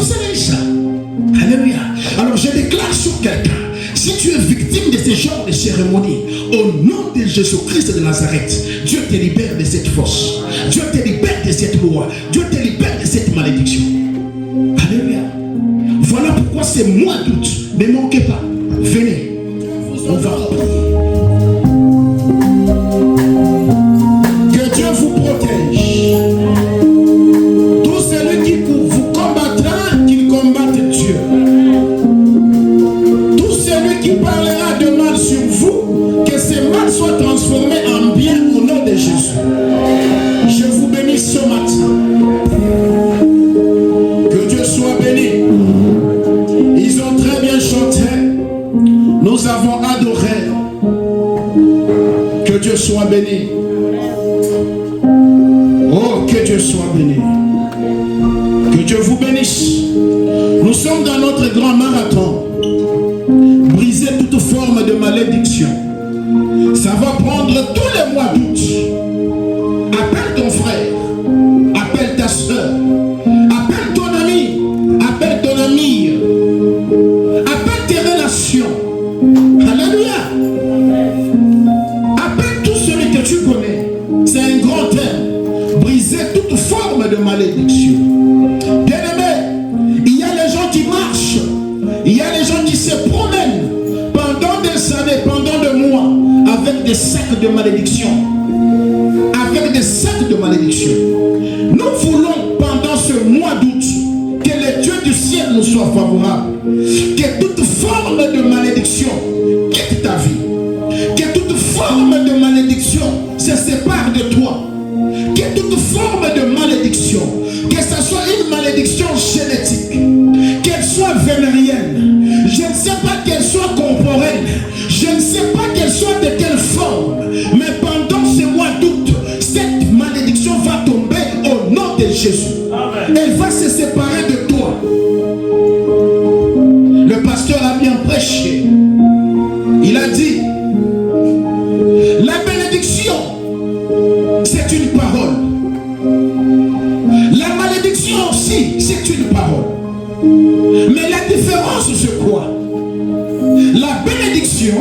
sorcellerie. Alléluia. Alors je déclare sur quelqu'un, si tu es victime de ce genre de cérémonie, au nom de Jésus-Christ de Nazareth, Dieu te libère de cette force. Dieu te libère de cette loi. Dieu te libère de cette malédiction. Alléluia. Voilà pourquoi c'est mois d'août. Ne manquez pas. Venez. On va prier. Que Dieu vous protège. Tout celui qui vous combattra, qu'il combatte Dieu. Tout celui qui parlera de mal sur vous, que ce mal soit transformé en bien au nom de Jésus. Je vous bénis ce matin. Que Dieu soit béni. Ils ont très bien chanté. Nous avons adoré. Que Dieu soit béni. Oh, que Dieu soit béni. Que Dieu vous bénisse. Nous sommes dans notre grand marathon. Briser toute forme de malédiction. Ça va prendre tous les mois d'août. Appelle ton frère. Appelle ta soeur. Appelle ton ami. Appelle ton amie. Appelle tes relations. Alléluia. Appelle tout celui que tu connais. C'est un grand thème. Briser toute forme de malédiction. Bien-aimé, il y a les gens qui marchent. Il y a les gens qui se promènent pendant des années, pendant des mois, avec des sacs de malédiction. Avec des sacs de malédiction. Nous voulons pendant ce mois d'août que le Dieu du ciel nous soit favorable. Que toute forme de malédiction quitte ta vie. Que toute forme de malédiction se sépare de toi. Que toute forme de malédiction, que ce soit une malédiction génétique, qu'elle soit vénérienne, je ne sais pas qu'elle soit corporelle, je ne sais pas qu'elle soit de quelle forme, mais pendant ce mois d'août, cette malédiction va tomber au nom de Jésus. Amen. Elle va se séparer de toi. Le pasteur a bien prêché. Il a dit, la bénédiction, c'est une parole. La malédiction aussi, c'est une parole. Mais la différence, c'est quoi? La bénédiction,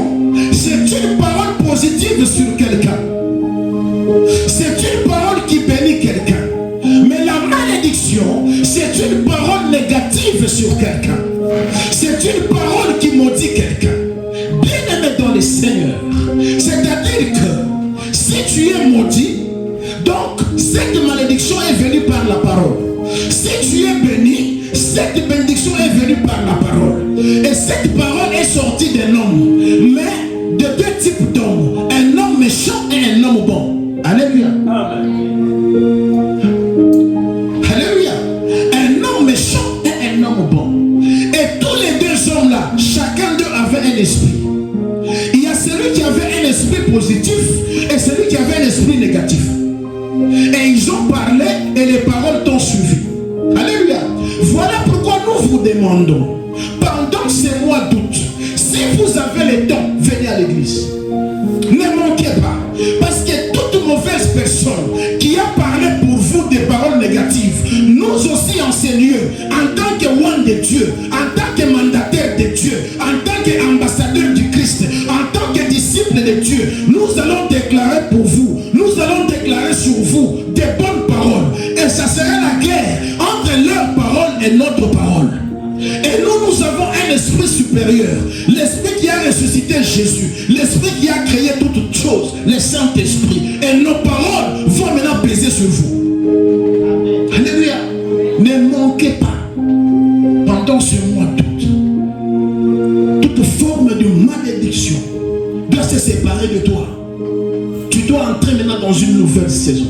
c'est une parole positive sur quelqu'un. C'est une parole qui bénit quelqu'un. Mais la malédiction, c'est une parole négative sur quelqu'un. C'est une parole qui maudit quelqu'un. Bien aimé dans le Seigneur. C'est-à-dire que si tu es maudit, donc cette malédiction est venue par la parole. Si tu es béni, cette bénédiction est venue par la parole. Et cette parole est sortie d'un homme. Mais de deux types d'hommes. Un homme méchant et un homme bon. Alléluia. Amen. Alléluia. Un homme méchant et un homme bon. Et tous les deux hommes-là, chacun d'eux avait un esprit. Il y a celui qui avait un esprit positif et celui qui avait un esprit négatif. Et ils ont parlé et les paroles t'ont suivi. Alléluia. Voilà pourquoi nous vous demandons, pendant ces mois d'août, si vous avez le temps, venez à l'église. Ne manquez pas. Parce que toute mauvaise personne qui a parlé pour vous des paroles négatives, nous aussi enseigneurs, en tant que one de Dieu, en tant que mandataire de Dieu, en tant qu'ambassadeur du Christ, en tant que disciple de Dieu, nous allons déclarer pour vous, nous allons déclarer sur vous des bonnes paroles. Et ça sera la guerre entre leur parole et notre parole. Et nous avons un esprit supérieur, l'esprit qui a ressuscité Jésus, l'esprit qui a créé toutes choses, le Saint-Esprit. Et nos paroles vont maintenant peser sur vous. Alléluia. Ne manquez pas, pendant ce mois d'août, toute forme de malédiction doit se séparer de toi. Tu dois entrer maintenant dans une nouvelle saison.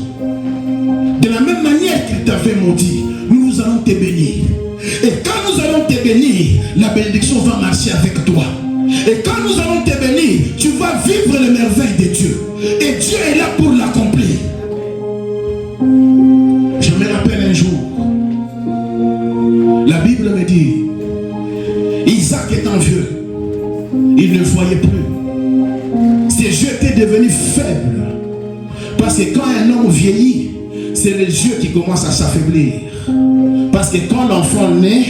De la même manière qu'il t'avait maudit, nous allons te bénir. Et quand nous allons te bénir, la bénédiction va marcher avec toi. Et quand nous allons te bénir, tu vas vivre les merveilles de Dieu. Et Dieu est là pour l'accomplir. Je me rappelle un jour, la Bible me dit, Isaac étant vieux, il ne voyait plus. Ses yeux étaient devenus faibles. Parce que quand un homme vieillit, c'est les yeux qui commencent à s'affaiblir. Parce que quand l'enfant naît,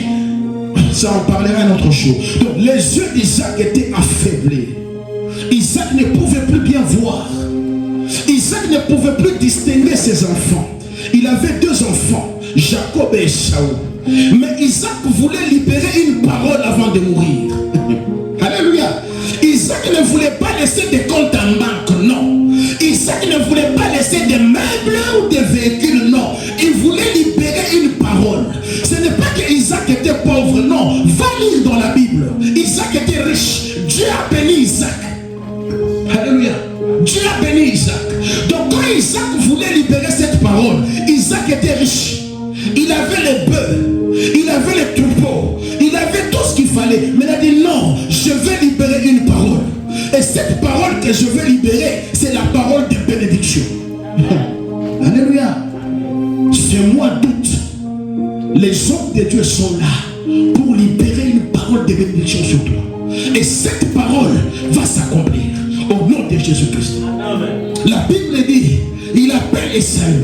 ça en parlera une autre chose. Donc les yeux d'Isaac étaient affaiblis. Isaac ne pouvait plus bien voir. Isaac ne pouvait plus distinguer ses enfants. Il avait deux enfants, Jacob et Ésaü. Mais Isaac voulait libérer une parole avant de mourir. Alléluia. Isaac ne voulait pas laisser des comptes en banque, non. Isaac ne voulait pas laisser des meubles ou des véhicules, non. Il voulait libérer une parole. Ce n'est pas que Isaac était pauvre, non. Va lire dans la Bible. Isaac était riche. Dieu a béni Isaac. Alléluia. Dieu a béni Isaac. Donc quand Isaac voulait libérer cette parole, Isaac était riche. Il avait les bœufs, il avait les troupeaux, il avait tout ce qu'il fallait. Mais il a dit non, je vais libérer une parole. Et cette parole que je vais libérer, c'est la parole de bénédiction. Alléluia. Ce mois d'août, les hommes de Dieu sont là pour libérer une parole de bénédiction sur toi. Et cette parole va s'accomplir au nom de Jésus-Christ. La Bible dit, il appelle Ésaü,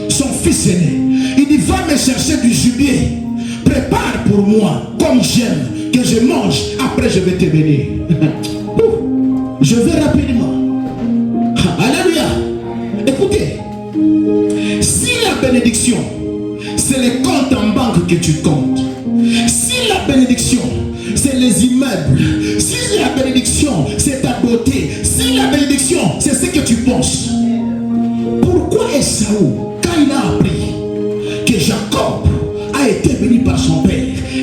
son fils aîné. Il dit, va me chercher du gibier. Prépare pour moi, comme j'aime, que je mange. Après, je vais te bénir. Je vais rapidement. Alléluia. Écoutez, si la bénédiction, c'est les comptes en banque que tu comptes. Si la bénédiction, c'est les immeubles. Si la bénédiction, c'est ta beauté. Si la bénédiction, c'est ce que tu penses. Pourquoi Ésaü, quand il a appris que Jacob a été béni par son père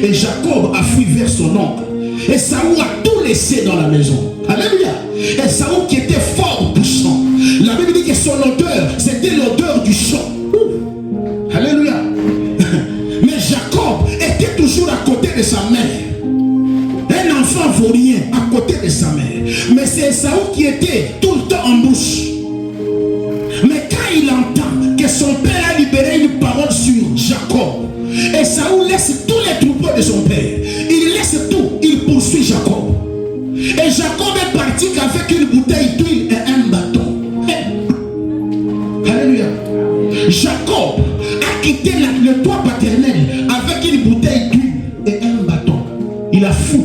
et Jacob a fui vers son oncle, Ésaü a tout laissé dans la maison. Alléluia. Ésaü qui était fort puissant. La Bible dit que son odeur, c'était l'odeur du champ. Alléluia. Mais Jacob était toujours à côté de sa mère. Un enfant vaut rien à côté de sa mère. Mais c'est Ésaü qui était tout le temps en bouche. Mais quand il entend que son père a libéré une parole sur Jacob, Ésaü laisse tous les troupeaux de son père. Il laisse tout, il poursuit Jacob. Et Jacob est parti qu'avec une bouteille d'huile et un bâton. Alléluia. Jacob a quitté le toit paternel avec une bouteille d'huile et un bâton. Il a fui.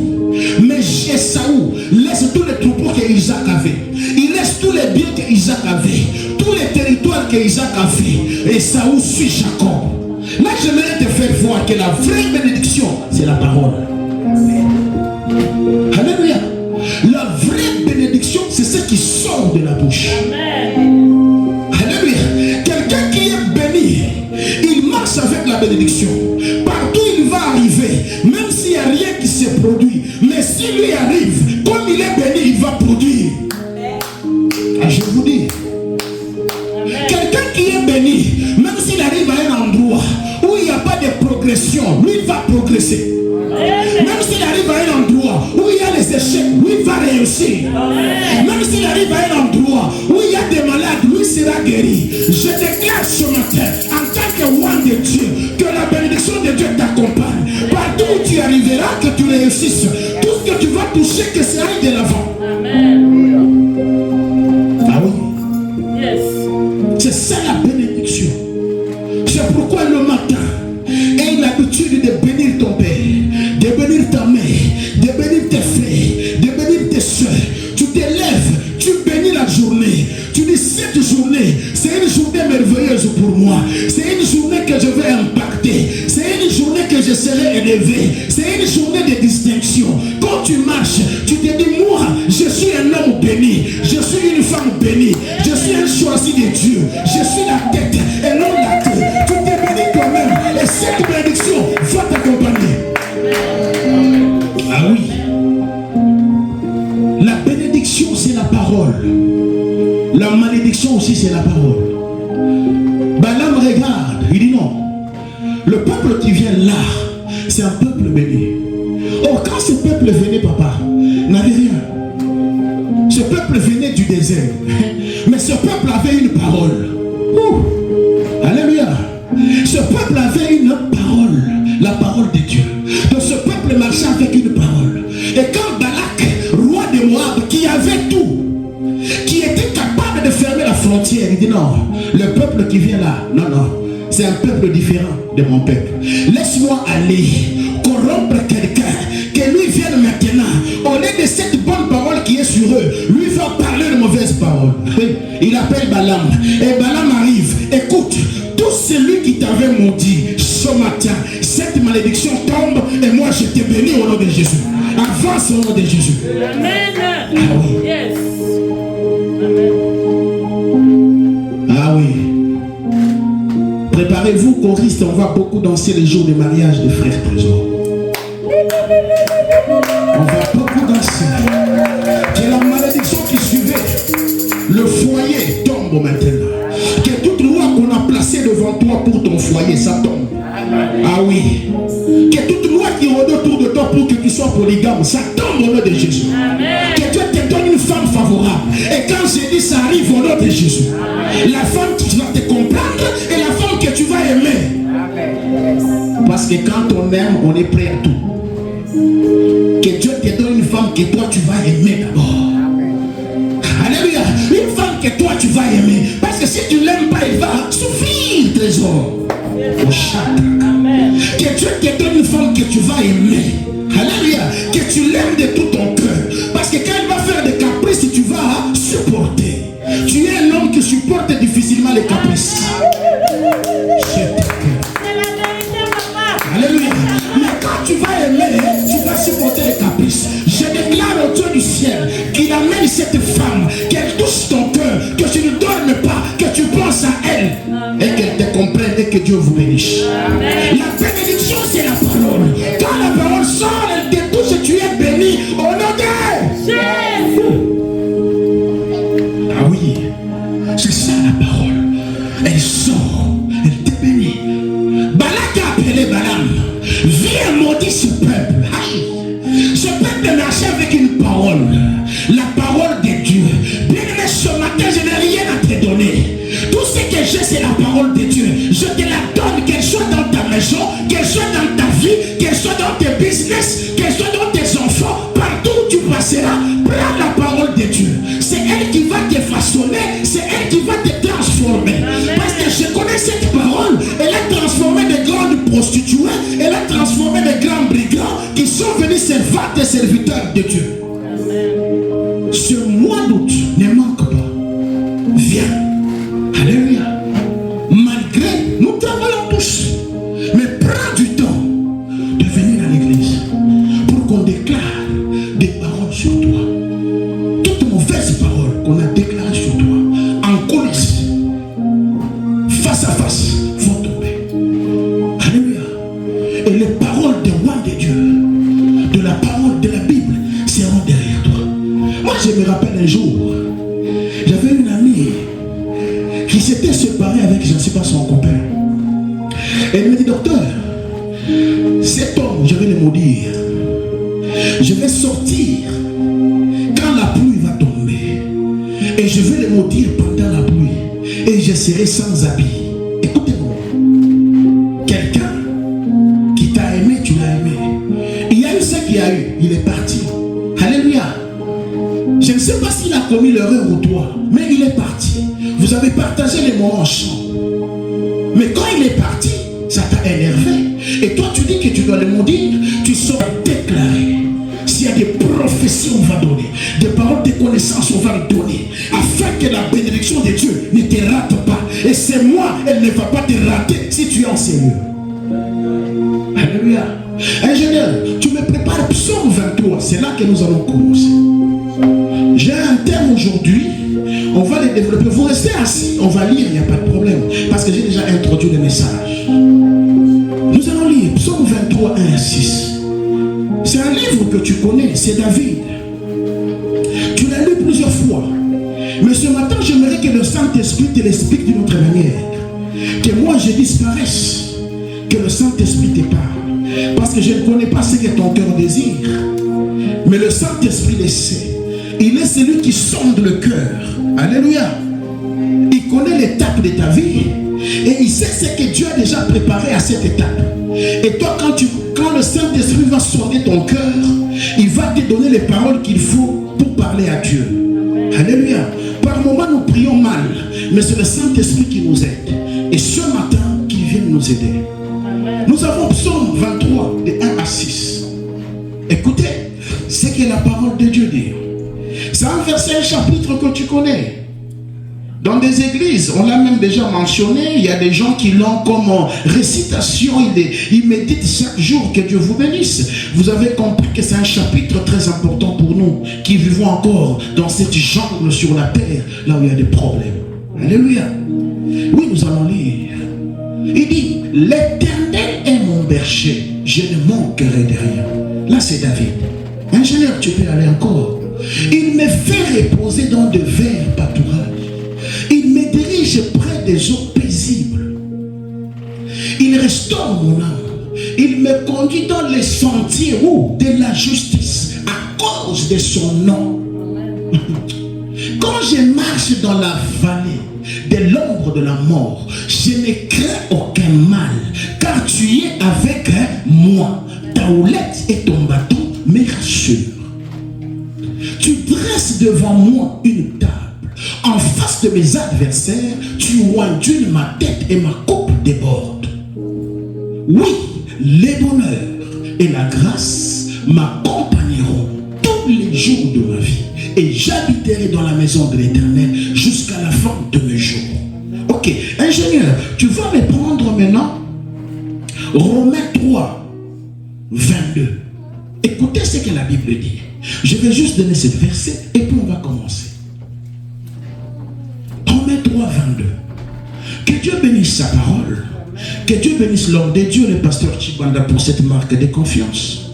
Mais Ésaü laisse tous les troupeaux que Isaac avait. Il laisse tous les biens que Isaac avait. Tous les territoires que Isaac avait. Ésaü suit Jacob. Là, j'aimerais te faire voir que la vraie bénédiction, c'est la parole. Alléluia. La vraie bénédiction, c'est ce qui sort de la bouche. Alléluia. Quelqu'un qui est béni, il marche avec la bénédiction. Partout il va arriver, même s'il n'y a rien qui se produit. Mais s'il lui arrive, comme il est béni, il va produire. Et je vous dis, quelqu'un qui est béni, même s'il arrive à un endroit où il n'y a pas de progression, lui va progresser. Même s'il arrive à un endroit où il y a les échecs, lui va réussir. Même s'il arrive à un endroit où il y a des malades, lui sera guéri. Je déclare ce matin, en tant que roi de Dieu, que la bénédiction de Dieu t'accompagne. Partout où tu arriveras, que tu réussisses. Tout ce que tu vas toucher, que ça aille de l'avant. Ah oui. C'est ça la bénédiction. C'est pourquoi le matin, aie l'habitude de bénir ton père, de bénir ta mère, de bénir tes frères, de bénir tes soeurs. Tu te lèves, tu bénis la journée. Tu dis cette journée, c'est une journée merveilleuse pour moi. C'est une journée que je vais impacter. C'est une journée que je serai élevé. C'est une journée de distinction. Quand tu marches, tu te dis moi, je suis un homme béni. Je suis une femme bénie. Je suis un choisi de Dieu. Je suis la tête et non la queue. Tu te bénis toi-même. Et cette bénédiction va t'accompagner. Ah oui. La bénédiction, c'est la parole. La malédiction aussi, c'est la parole. Balaam regarde, il dit non. Le peuple qui vient là, c'est un peuple béni. Or, quand ce peuple venait, papa, n'avait rien. Ce peuple venait du désert. Mais ce peuple avait une parole. Alléluia. Ce peuple avait une parole. La parole de Dieu. Donc ce peuple marchait avec une parole. Et quand Balak, roi de Moab, qui avait tout, qui était capable de fermer la frontière, il dit non, le peuple qui vient là, non, non, c'est un peuple différent de mon peuple. Laisse-moi aller corrompre quelqu'un, que lui vienne maintenant. Au lieu de cette bonne parole qui est sur eux, lui va parler de mauvaises paroles. Il appelle Balaam. Et Balaam arrive. Écoute, tout celui qui t'avait maudit ce matin, cette malédiction tombe et moi je te bénis au nom de Jésus. Avance au nom de Jésus. Amen. Ah oui. Yes. Amen. Ah oui. Préparez-vous qu'au Christ, on va beaucoup danser les jours de mariage des frères Trésor. On va beaucoup danser. Que la malédiction qui suivait le foyer tombe maintenant. Que toute loi qu'on a placée devant toi pour ton foyer, ça tombe. Ah oui. Que toute loi qui rôde autour de toi pour que tu sois polygame, ça tombe au nom de Jésus. Amen. Que Dieu te donne une femme favorable. Et quand je dis ça arrive au nom de Jésus. La femme qui va te comprendre et la femme que tu vas aimer. Parce que quand on aime, on est prêt à tout. Que Dieu te donne une femme que toi tu vas aimer d'abord. Alléluia. Une femme que toi tu vas aimer. Parce que si tu ne l'aimes pas, il va souffrir, trésor. Au chakra. Que Dieu te donne une femme que tu vas aimer. Alléluia. Que tu l'aimes de tout ton cœur. Parce que quand elle va faire des caprices, tu vas supporter. Tu es un homme qui supporte difficilement les caprices. Alléluia. Mais quand tu vas aimer, tu vas supporter les caprices. Je déclare au Dieu du ciel qu'il amène cette femme, qu'elle touche ton cœur, que tu ne dormes pas, que tu penses à elle. Et qu'elle te comprenne et que Dieu vous bénisse. La bénédiction, c'est la parole. Quand la parole sort, elle te touche et tu es béni au nom de Jésus. Ah oui, c'est ça la parole. Elle sort, elle te bénit. Balak a appelé Balaam. Viens maudire ce peuple. Aïe. Ce peuple marchait avec une parole. La parole de Dieu. Bien aimé, ce matin, je n'ai rien à te donner. Tout ce que j'ai, c'est la parole de Dieu. Je te la donne, qu'elle soit dans ta maison, qu'elle soit dans ta vie, qu'elle soit dans tes business, qu'elle soit dans tes enfants, partout où tu passeras. Prends la parole de Dieu. C'est elle qui va te façonner, c'est elle qui va te transformer. Parce que je connais cette parole. Elle a transformé des grandes prostituées, elle a transformé des grands brigands qui sont venus servir des serviteurs de Dieu. Ce mois d'août ne manque pas. Viens. Alléluia. Malgré, nous travaillons tous. Mais prends du temps de venir à l'église pour qu'on déclare des paroles sur toi. Toutes mauvaises paroles qu'on a déclarées sur toi, en coulisses, face à face, vont tomber. Alléluia. Et les paroles des rois de Dieu, de la parole de la Bible, seront derrière toi. Moi, je me rappelle un jour, j'avais une amie qui s'était séparée avec, je ne sais pas, son copain. Elle me dit, docteur, cet homme, je vais le maudire. Je vais sortir quand la pluie va tomber. Et je vais le maudire pendant la pluie. Et je serai sans habit. Écoutez-moi. Quelqu'un qui t'a aimé, tu l'as aimé. Il y a eu ce qu'il y a eu. Il est parti. Alléluia. Je ne sais pas s'il a commis l'erreur ou toi, mais il est parti. Vous avez partagé les moments ensemble. Mais quand il est parti, ça t'a énervé. Et toi, tu dis que tu dois le maudire. Tu sauras déclarer. S'il y a des prophéties, on va donner. Des paroles de connaissance, on va le donner. Afin que la bénédiction de Dieu ne te rate pas. Et c'est moi, elle ne va pas te rater si tu es en Seigneur. Alléluia. Ingénieur, tu me prépares Psaume 23. C'est là que nous allons commencer. J'ai un thème aujourd'hui. On va les développer. Vous restez assis. On va lire, il n'y a pas de problème. Parce que j'ai déjà introduit le message. Nous allons lire Psaume 23, 1 à 6. C'est un livre que tu connais. C'est David. Tu l'as lu plusieurs fois. Mais ce matin, j'aimerais que le Saint-Esprit te l'explique d'une autre manière. Que moi, je disparaisse. Que le Saint-Esprit te parle. Parce que je ne connais pas ce que ton cœur désire. Mais le Saint-Esprit le sait. Il est celui qui sonde le cœur. Alléluia. Il connaît l'étape de ta vie. Et il sait ce que Dieu a déjà préparé à cette étape. Et toi, quand le Saint-Esprit va sonder ton cœur, il va te donner les paroles qu'il faut pour parler à Dieu. Alléluia. Par moments, nous prions mal. Mais c'est le Saint-Esprit qui nous aide. Et ce matin, qu'il aider. Amen. Nous avons Psaume 23, de 1 à 6. Écoutez ce que la parole de Dieu dit. C'est un verset, un chapitre que tu connais. Dans des églises, on l'a même déjà mentionné, il y a des gens qui l'ont comme récitation, ils méditent chaque jour, que Dieu vous bénisse. Vous avez compris que c'est un chapitre très important pour nous, qui vivons encore dans cette jungle sur la terre, là où il y a des problèmes. Alléluia. Oui, nous allons lire. Il dit, l'Éternel est mon berger, je ne manquerai de rien. Là, c'est David. Ingénieur, tu peux aller encore. Il me fait reposer dans de verts pâturages. Il me dirige près des eaux paisibles. Il restaure mon âme. Il me conduit dans les sentiers de la justice à cause de son nom. Quand je marche dans la vallée de l'ombre de la mort, je ne crains aucun mal, car tu es avec moi. Ta houlette et ton bâton me rassurent. Tu dresses devant moi une table. En face de mes adversaires, tu oindules ma tête et ma coupe déborde. Oui, les bonheurs et la grâce m'accompagneront tous les jours de ma vie. Et j'habiterai dans la maison de l'Éternel jusqu'à la fin de mes jours. Ok, ingénieur, tu vas me prendre maintenant Romains 3, 22. Écoutez ce que la Bible dit. Je vais juste donner ce verset et puis on va commencer. Romains 3, 22. Que Dieu bénisse sa parole. Que Dieu bénisse l'homme de Dieu, le pasteur Chibanda, pour cette marque de confiance.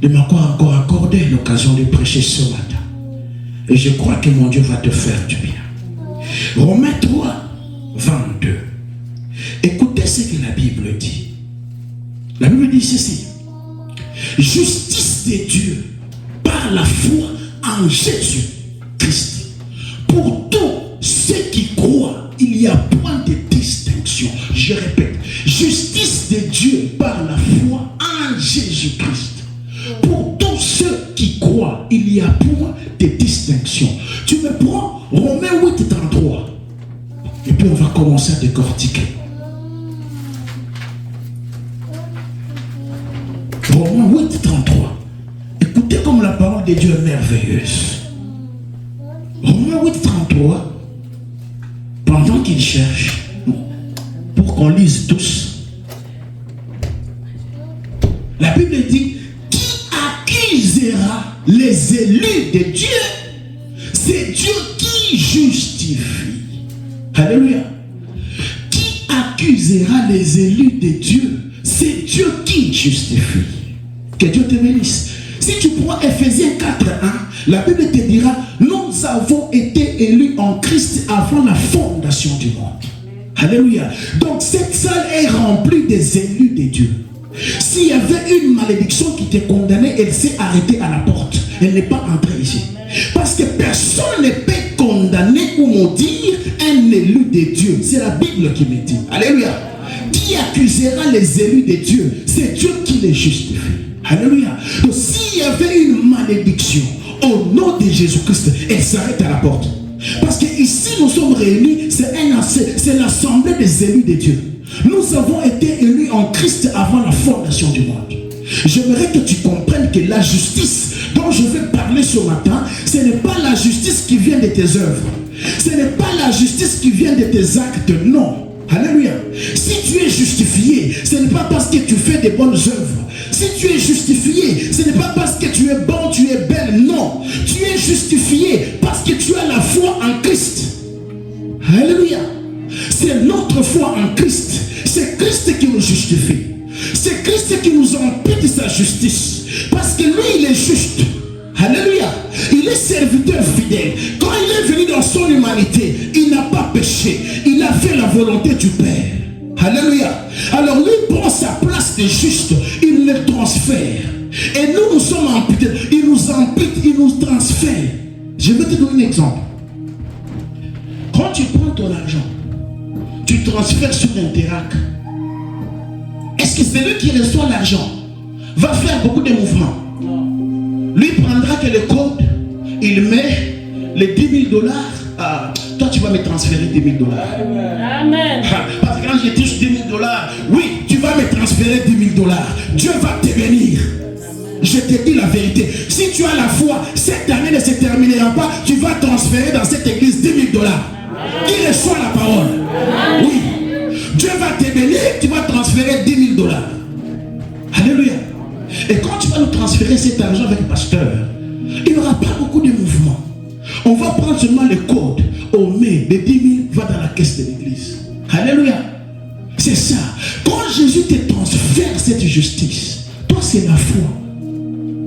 De m'avoir encore accordé l'occasion de prêcher ce matin. Et je crois que mon Dieu va te faire du bien. Romains 3, 22. Écoutez ce que la Bible dit. La Bible dit ceci. Justice de Dieu par la foi en Jésus-Christ. Pour tous ceux qui croient, il n'y a point de distinction. Je répète, justice de Dieu par la foi en Jésus-Christ. Pour tous ceux qui croient, il n'y a point de distinction. Tu me prends Romains 8, 33. Et puis on va commencer à décortiquer. Romains 8, 33. Écoutez comme la parole de Dieu est merveilleuse. Romains 8, 33. Pendant qu'il cherche, pour qu'on lise tous, la Bible dit, qui accusera les élus de Dieu? C'est Dieu qui justifie. Alléluia. Qui accusera les élus de Dieu? C'est Dieu qui justifie. Que Dieu te bénisse. Si tu prends Ephésiens 4, 1, la Bible te dira, nous avons été élus en Christ avant la fondation du monde. Alléluia. Donc cette salle est remplie des élus de Dieu. S'il y avait une malédiction qui te condamnait, elle s'est arrêtée à la porte. Elle n'est pas entrée ici. Parce que personne ne peut condamner ou maudire un élu de Dieu. C'est la Bible qui me dit. Alléluia. Qui accusera les élus de Dieu? C'est Dieu qui les justifie. Alléluia. Donc s'il y avait une malédiction au nom de Jésus-Christ, elle s'arrête à la porte. Parce que ici nous sommes réunis, c'est l'assemblée des élus de Dieu. Nous avons été élus en Christ avant la fondation du monde. J'aimerais que tu comprennes que la justice dont je vais parler ce matin, ce n'est pas la justice qui vient de tes œuvres. Ce n'est pas la justice qui vient de tes actes, non. Alléluia. Si tu es justifié, ce n'est pas parce que tu fais des bonnes œuvres. Si tu es justifié, ce n'est pas parce que tu es bon, tu es belle, non. Tu es justifié parce que tu as la foi en Christ. Alléluia. C'est notre foi en Christ. C'est Christ qui nous justifie. C'est Christ qui nous impute sa justice. Parce que lui, il est juste. Alléluia. Il est serviteur fidèle. Quand il est venu dans son humanité, il n'a pas péché. Il a fait la volonté du Père. Alléluia. Alors lui prend sa place de juste. Il le transfère. Et nous, nous sommes amputés. Il nous ampute, il nous transfère. Je vais te donner un exemple. Quand tu prends ton argent, tu transfères sur Interac. Est-ce que celui qui reçoit l'argent va faire beaucoup de mouvements? Lui prendra que le code, il met les 10 000 $. Toi, tu vas me transférer 10 000 $. Amen. Parce que quand je touche 10 tu as la foi, cette année ne se terminera pas. Tu vas transférer dans cette église 10 000 $. Qui reçoit la parole? Oui. Dieu va te bénir, tu vas transférer 10 000 $. Alléluia. Et quand tu vas nous transférer cet argent avec le pasteur, il n'y aura pas beaucoup de mouvements. On va prendre seulement le code. On met les 10 000 va dans la caisse de l'église. Alléluia. C'est ça. Quand Jésus te transfère cette justice, toi c'est la foi.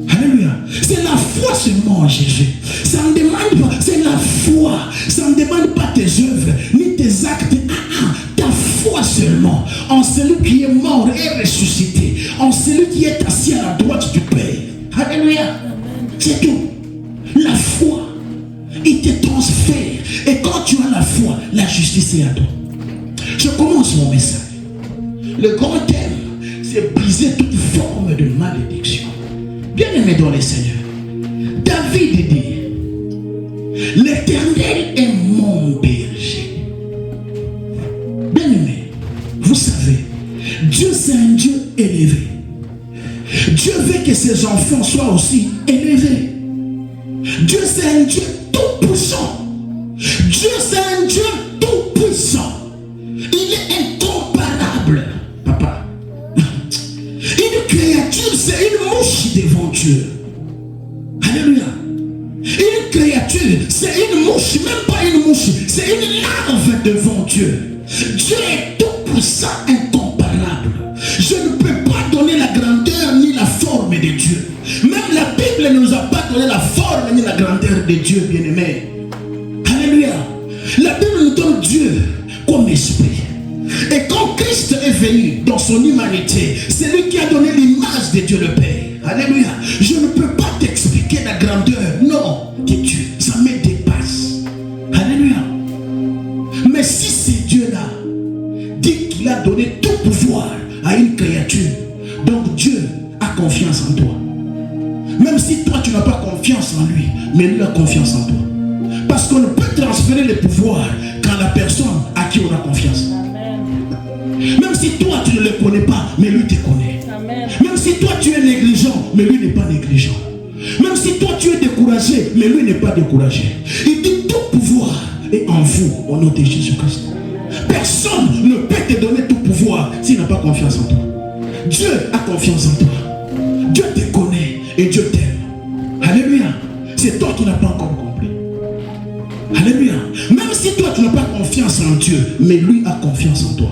Alléluia. C'est la foi seulement en Jésus. Ça ne demande pas, c'est la foi. Ça ne demande pas tes œuvres, ni tes actes. Ta foi seulement en celui qui est mort et ressuscité, en celui qui est assis à la droite du Père. Alléluia. C'est tout. La foi, il te transfère. Et quand tu as la foi, la justice est à toi. Je commence mon message. Le grand thème, c'est briser toute forme de malédiction. Bien-aimé dans les Seigneurs, David dit, l'Éternel est mon berger. Bien-aimé, vous savez, Dieu c'est un Dieu élevé. Dieu veut que ses enfants soient aussi élevés. Dieu c'est un Dieu tout puissant. Dieu c'est un Dieu tout puissant. Il est incomparable, papa. Une créature, c'est une mouche devant Dieu. Alléluia. Une créature, c'est une mouche, même pas une mouche, c'est une larve devant Dieu. Dieu est tout puissant, incomparable. Je ne peux pas donner la grandeur ni la forme de Dieu. Même la Bible ne nous a pas donné la forme ni la grandeur de Dieu, bien-aimé. Alléluia. La Bible nous donne Dieu comme esprit. Et quand Christ est venu dans son humanité, c'est lui qui a donné l'image de Dieu le Père. Alléluia. Je ne peux pas t'expliquer la grandeur, non, de Dieu. Ça me dépasse. Alléluia. Mais si c'est Dieu-là dit qu'il a donné tout pouvoir à une créature, donc Dieu a confiance en toi. Même si toi tu n'as pas confiance en lui, mais lui a confiance en toi. Parce qu'on ne peut transférer le pouvoir qu'à la personne à qui on a confiance. Même si toi tu ne le connais pas, mais lui te connaît. Amen. Même si toi tu es négligent, mais lui n'est pas négligent. Même si toi tu es découragé, mais lui n'est pas découragé. Il dit tout pouvoir est en vous, au nom de Jésus-Christ. Personne ne peut te donner tout pouvoir s'il n'a pas confiance en toi. Dieu a confiance en toi. Dieu te connaît et Dieu t'aime. Alléluia. C'est toi qui n'as pas encore compris. Alléluia. Même si toi tu n'as pas confiance en Dieu, mais lui a confiance en toi.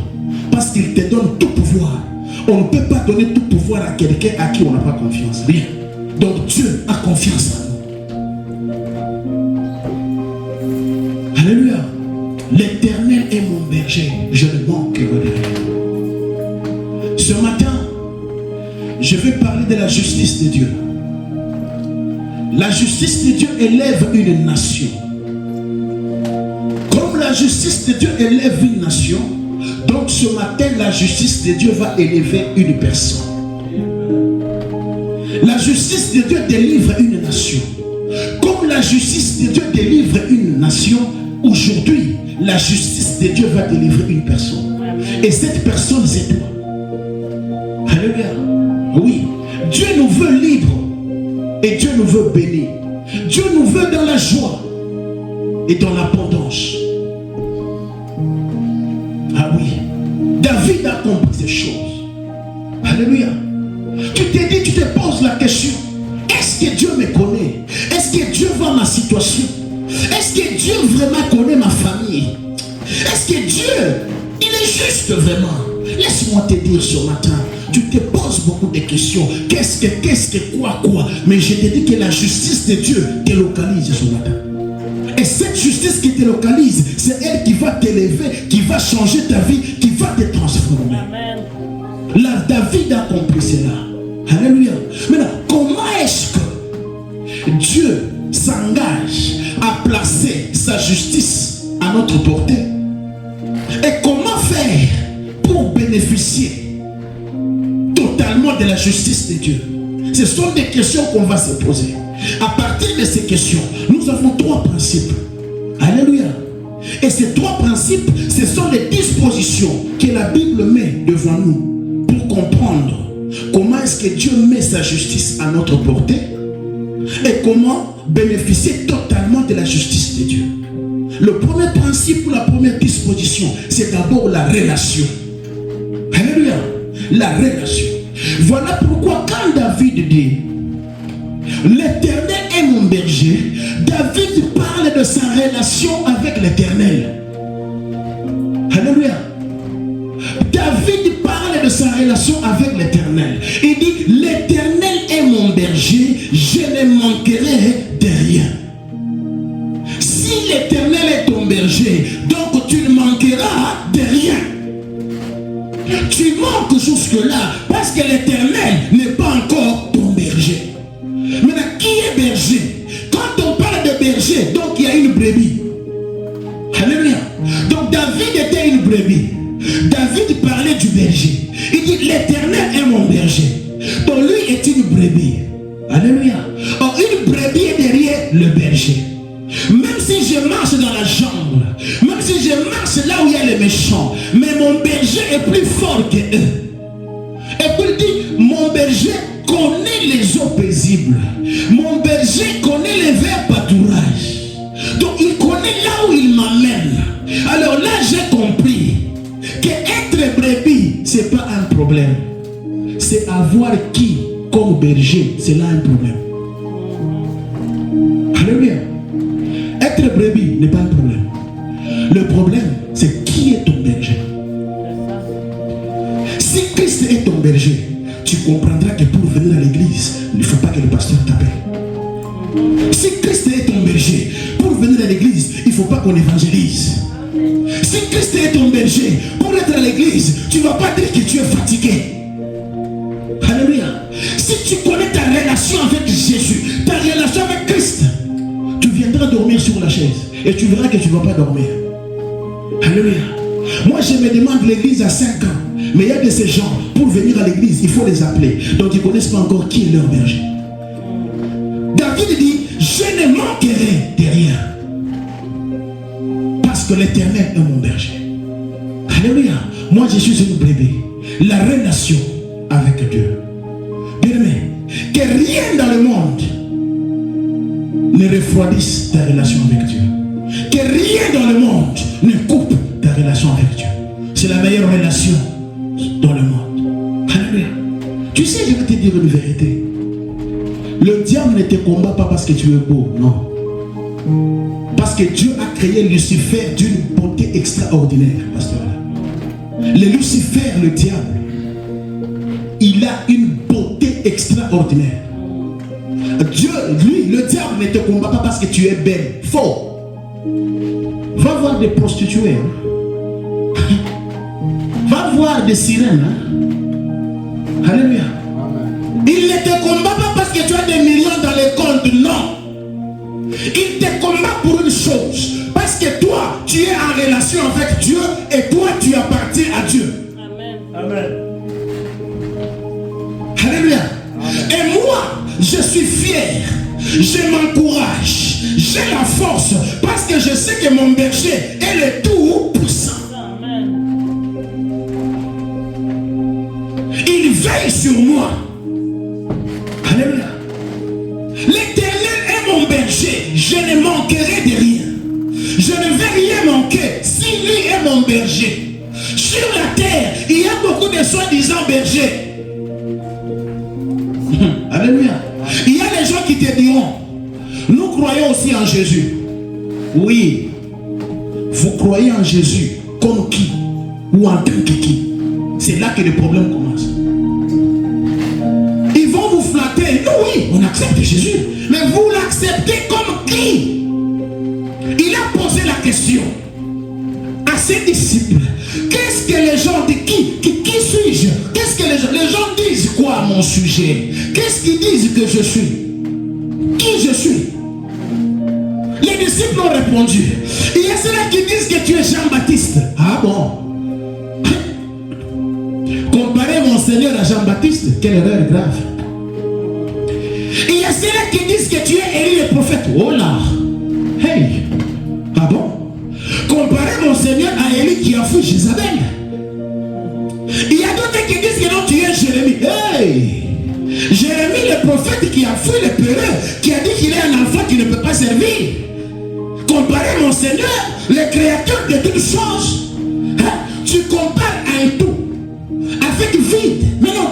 Parce qu'il te donne tout pouvoir. On ne peut pas donner tout pouvoir à quelqu'un à qui on n'a pas confiance. Rien. Donc Dieu a confiance en nous. Alléluia. L'Éternel est mon berger. Je ne manquerai de rien. Ce matin, je vais parler de la justice de Dieu. La justice de Dieu élève une nation. Comme la justice de Dieu élève une nation, donc ce matin, la justice de Dieu va élever une personne. La justice de Dieu délivre une nation. Comme la justice de Dieu délivre une nation, aujourd'hui, la justice de Dieu va délivrer une personne. Et cette personne, c'est toi. Alléluia. Oui. Dieu nous veut libres. Et Dieu nous veut bénis. Dieu nous veut dans la joie et dans l'abondance. Ah oui. David a compris ces choses. Alléluia. Tu te dis, tu te poses la question. Est-ce que Dieu me connaît? Est-ce que Dieu voit ma situation? Est-ce que Dieu vraiment connaît ma famille? Est-ce que Dieu, il est juste vraiment? Laisse-moi te dire ce matin, tu te poses beaucoup de questions. Qu'est-ce que, quoi? Mais je te dis que la justice de Dieu te localise ce matin. Et cette justice qui te localise, c'est elle qui va t'élever, qui va changer ta vie, qui va te transformer. Amen. Là, David a compris cela. Alléluia. Maintenant, comment est-ce que Dieu s'engage à placer sa justice à notre portée? Et comment faire pour bénéficier totalement de la justice de Dieu? Ce sont des questions qu'on va se poser. À partir de ces questions, nous avons 3 principes. Alléluia. Et ces 3 principes, ce sont les dispositions que la Bible met devant nous pour comprendre comment est-ce que Dieu met sa justice à notre portée Et comment bénéficier totalement de la justice de Dieu. Le premier principe ou la première disposition, c'est d'abord la relation. Alléluia. La relation. Voilà pourquoi quand David dit l'Éternel est mon berger, David parle de sa relation avec l'Éternel. Alléluia. David parle de sa relation avec l'Éternel. Il dit l'Éternel est mon berger, je ne manquerai de rien. Si l'Éternel est ton berger, donc tu ne manqueras de rien. Tu manques jusque-là parce que l'Éternel n'est pas encore ton berger. Maintenant, qui est berger? Quand on parle de berger, donc il y a une brebis. Alléluia. Donc David était une brebis. David parlait du berger. Il dit l'Éternel est mon berger. Donc lui est une brebis. Alléluia. Or une brebis est derrière le berger. Même si je marche dans la jungle, même si je marche là où il y a les méchants, mais mon berger est plus fort que eux. Et puis il dit, mon berger connaît les eaux paisibles. Mon berger connaît les verts pâturages. Donc il connaît là où il m'amène. Alors là j'ai compris que être brebis, c'est pas un problème. C'est avoir qui comme berger, c'est là un problème. Alléluia. Être brebis n'est pas un problème. Le problème, c'est qui est ton berger. Si Christ est ton berger, tu comprendras que pour venir à l'église, il ne faut pas que le pasteur t'appelle. Si Christ est ton berger, pour venir à l'église, il ne faut pas qu'on évangélise. Si Christ est ton berger, pour être à l'église, tu ne vas pas dire que tu es fatigué. Alléluia. Si tu connais ta relation avec Jésus, ta relation avec Christ, tu viendras dormir sur la chaise et tu verras que tu ne vas pas dormir. Alléluia. Moi je me demande l'église à 5 ans, mais il y a de ces gens, pour venir à l'église, il faut les appeler. Donc ils ne connaissent pas encore qui est leur berger. David dit, je ne manquerai de rien. Parce que l'Éternel est mon berger. Alléluia. Moi je suis une brebis. La relation avec Dieu. Bien-aimé, que rien dans le monde ne refroidisse ta relation avec Dieu. Que rien dans le monde ne coupe ta relation avec Dieu. C'est la meilleure relation dans le monde. Alléluia. Tu sais, je vais te dire une vérité. Le diable ne te combat pas parce que tu es beau, non. Parce que Dieu a créé Lucifer d'une beauté extraordinaire, pasteur. Le Lucifer, le diable, il a une beauté extraordinaire. Dieu, lui, le diable ne te combat pas parce que tu es belle. Faux. Va voir des prostituées. Hein? Va voir des sirènes. Hein? Alléluia. Il ne te combat pas parce que tu as des millions dans les comptes. Non. Il te combat pour une chose. Parce que toi, tu es en relation avec Dieu et toi, tu appartiens à Dieu. Amen. Amen. Alléluia. Et moi, je suis fier. Je m'encourage. J'ai la force. Parce que je sais que mon berger est le tout-puissant. Amen. Il veille sur moi. Alléluia. L'Éternel est mon berger. Je ne manquerai de rien. Je ne vais rien manquer si lui est mon berger. Sur la terre, il y a beaucoup de soi-disant bergers. Alléluia. Il y a des gens qui te diront, nous croyons aussi en Jésus. Oui. Vous croyez en Jésus comme qui? Ou en tant que qui? C'est là que le problème commence. Ils vont vous flatter. Nous, oui, on accepte Jésus. Mais vous l'acceptez comme qui? Il a posé la question à ses disciples. Qu'est-ce que les gens disent? Qui suis-je? Qu'est-ce que les gens disent quoi à mon sujet? Qu'est-ce qu'ils disent que je suis? Qui je suis? Les disciples ont répondu. Il y a ceux-là qui disent que tu es Jean-Baptiste. Ah bon? Comparer mon Seigneur à Jean-Baptiste, quelle erreur grave. Il y a ceux-là qui disent que tu es Élie le prophète. Oh là! Hey! Ah bon? Comparer mon Seigneur à Élie qui a fui Jézabel. Il y a d'autres qui disent que non, tu es Jérémie. Hey! Jérémie, le prophète qui a fui le Péreux, qui a dit qu'il est un enfant qui ne peut pas servir. Comparez mon Seigneur, le créateur de toutes choses. Tu compares un tout avec vide. Mais non.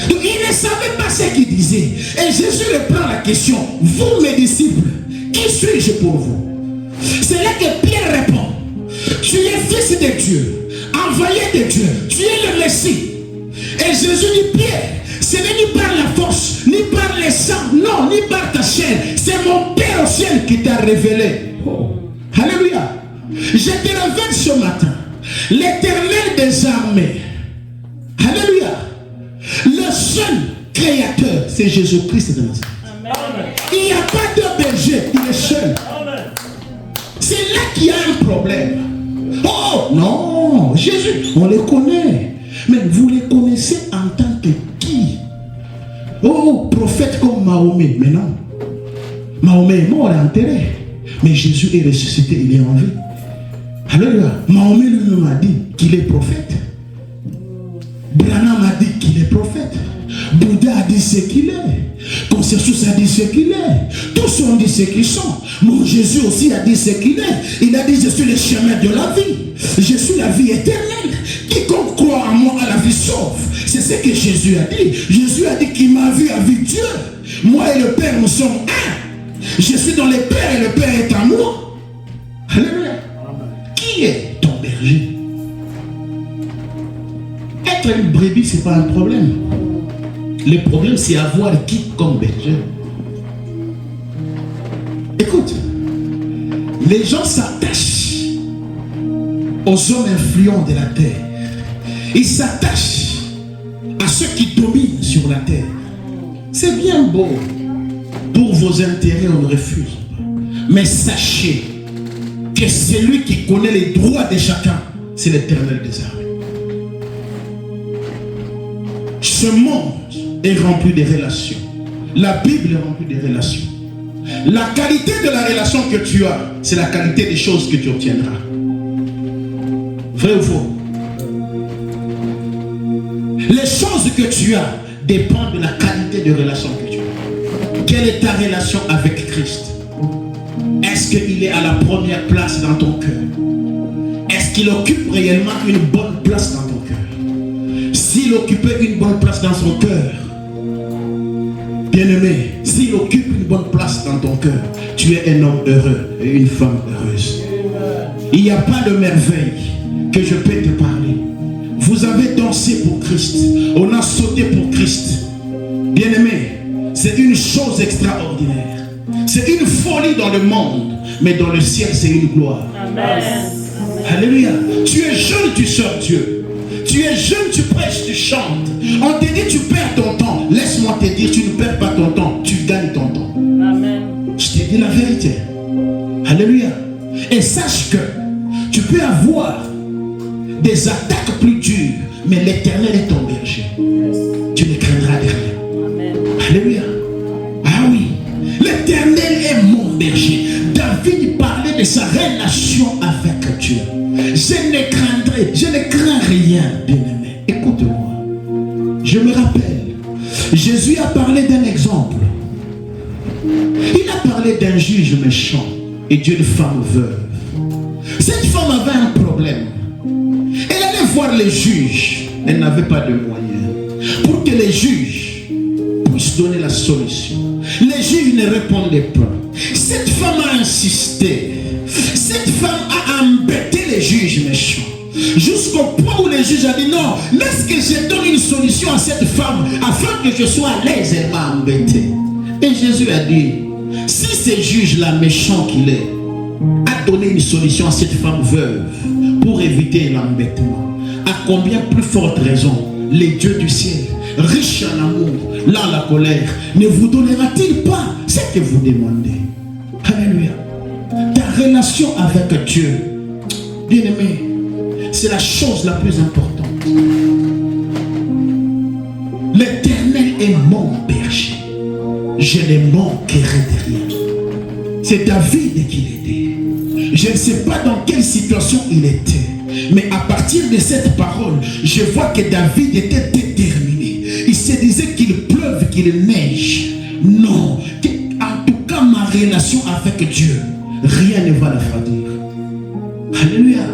Donc, il ne savait pas ce qu'il disait. Et Jésus reprend la question. Vous, mes disciples, qui suis-je pour vous? C'est là que Pierre répond. Tu es fils de Dieu, envoyé de Dieu. Tu es le Messie. Et Jésus dit, Pierre, ce n'est ni par la force, ni par le sang, non, ni par ta chair. C'est mon Père au ciel qui t'a révélé. Oh. Alléluia. Je te révèle ce matin l'Éternel des armées. Alléluia. Le seul créateur, c'est Jésus-Christ de Nazareth. Il n'y a pas de berger, il est seul. C'est là qu'il y a un problème. Oh non, Jésus, on les connaît. Mais vous les connaissez en tant que qui? Oh, prophète comme Mahomet. Mais non. Mahomet est mort et enterré. Mais Jésus est ressuscité, il est en vie. Alléluia. Mahomet lui-même a dit qu'il est prophète. Branham a dit qu'il est prophète. Bouddha a dit ce qu'il est. Confucius a dit ce qu'il est. Tous ont dit ce qu'ils sont. Mon Jésus aussi a dit ce qu'il est. Il a dit je suis le chemin de la vie. Je suis la vie éternelle. Quiconque croit en moi à la vie sauve. C'est ce que Jésus a dit. Jésus a dit qu'il m'a vu avec Dieu. Moi et le Père nous sommes un. Je suis dans le Père et le Père est en moi. Alléluia. Qui est ton berger? Être une brebis, ce n'est pas un problème. Le problème, c'est avoir qui comme berger. Écoute, les gens s'attachent aux hommes influents de la terre. Ils s'attachent à ceux qui dominent sur la terre. C'est bien beau. Pour vos intérêts, on ne refuse pas. Mais sachez que celui qui connaît les droits de chacun, c'est l'Éternel des armées. Ce monde est rempli de relations. La Bible est remplie de relations. La qualité de la relation que tu as, c'est la qualité des choses que tu obtiendras. Vrai ou faux? Les choses que tu as dépendent de la qualité de relation que tu as. Quelle est ta relation avec Christ? Est-ce qu'il est à la première place dans ton cœur? Est-ce qu'il occupe réellement une bonne place dans ton cœur? S'il occupait une bonne place dans son cœur, bien-aimé, s'il occupe une bonne place dans ton cœur, tu es un homme heureux et une femme heureuse. Il n'y a pas de merveille que je peux te parler. Vous avez dansé pour Christ. On a sauté pour Christ. Bien-aimé, c'est une chose extraordinaire. C'est une folie dans le monde, mais dans le ciel, c'est une gloire. Amen. Alléluia. Tu es jeune, tu sers Dieu. Tu es jeune, tu prêches, tu chantes. On te dit tu perds ton temps. Laisse-moi te dire, tu ne perds pas ton temps, tu gagnes ton temps. Amen. Je te dis la vérité. Alléluia. Et sache que tu peux avoir des attaques plus dures, mais l'Éternel est ton berger. Tu ne craindras de rien. Amen. Alléluia. Ah oui. L'Éternel est mon berger. David parlait de sa relation avec Dieu. Je ne crains rien, bien-aimé. Écoute-moi. Je me rappelle, Jésus a parlé d'un exemple. Il a parlé d'un juge méchant et d'une femme veuve. Cette femme avait un problème. Elle allait voir les juges. Elle n'avait pas de moyens. Pour que les juges puissent donner la solution. Les juges ne répondaient pas. Cette femme a insisté. Cette femme a embêté les juges méchants. Jusqu'au point où les juges ont dit non, laisse que je donne une solution à cette femme afin que je sois à l'aise. Elle m'a embêté. Et Jésus a dit, si ce juge-là méchant qu'il est a donné une solution à cette femme veuve pour éviter l'embêtement, à combien plus forte raison les dieux du ciel, riches en amour, lents à la colère, ne vous donnera-t-il pas ce que vous demandez? Alléluia. Ta relation avec Dieu, bien-aimé, c'est la chose la plus importante. L'Éternel est mon berger. Je ne manquerai de rien. C'est David qui l'était. Je ne sais pas dans quelle situation il était. Mais à partir de cette parole, je vois que David était déterminé. Il se disait qu'il pleuve, pleuve, qu'il neige. Non. En tout cas, ma relation avec Dieu, rien ne va la refroidir. Alléluia.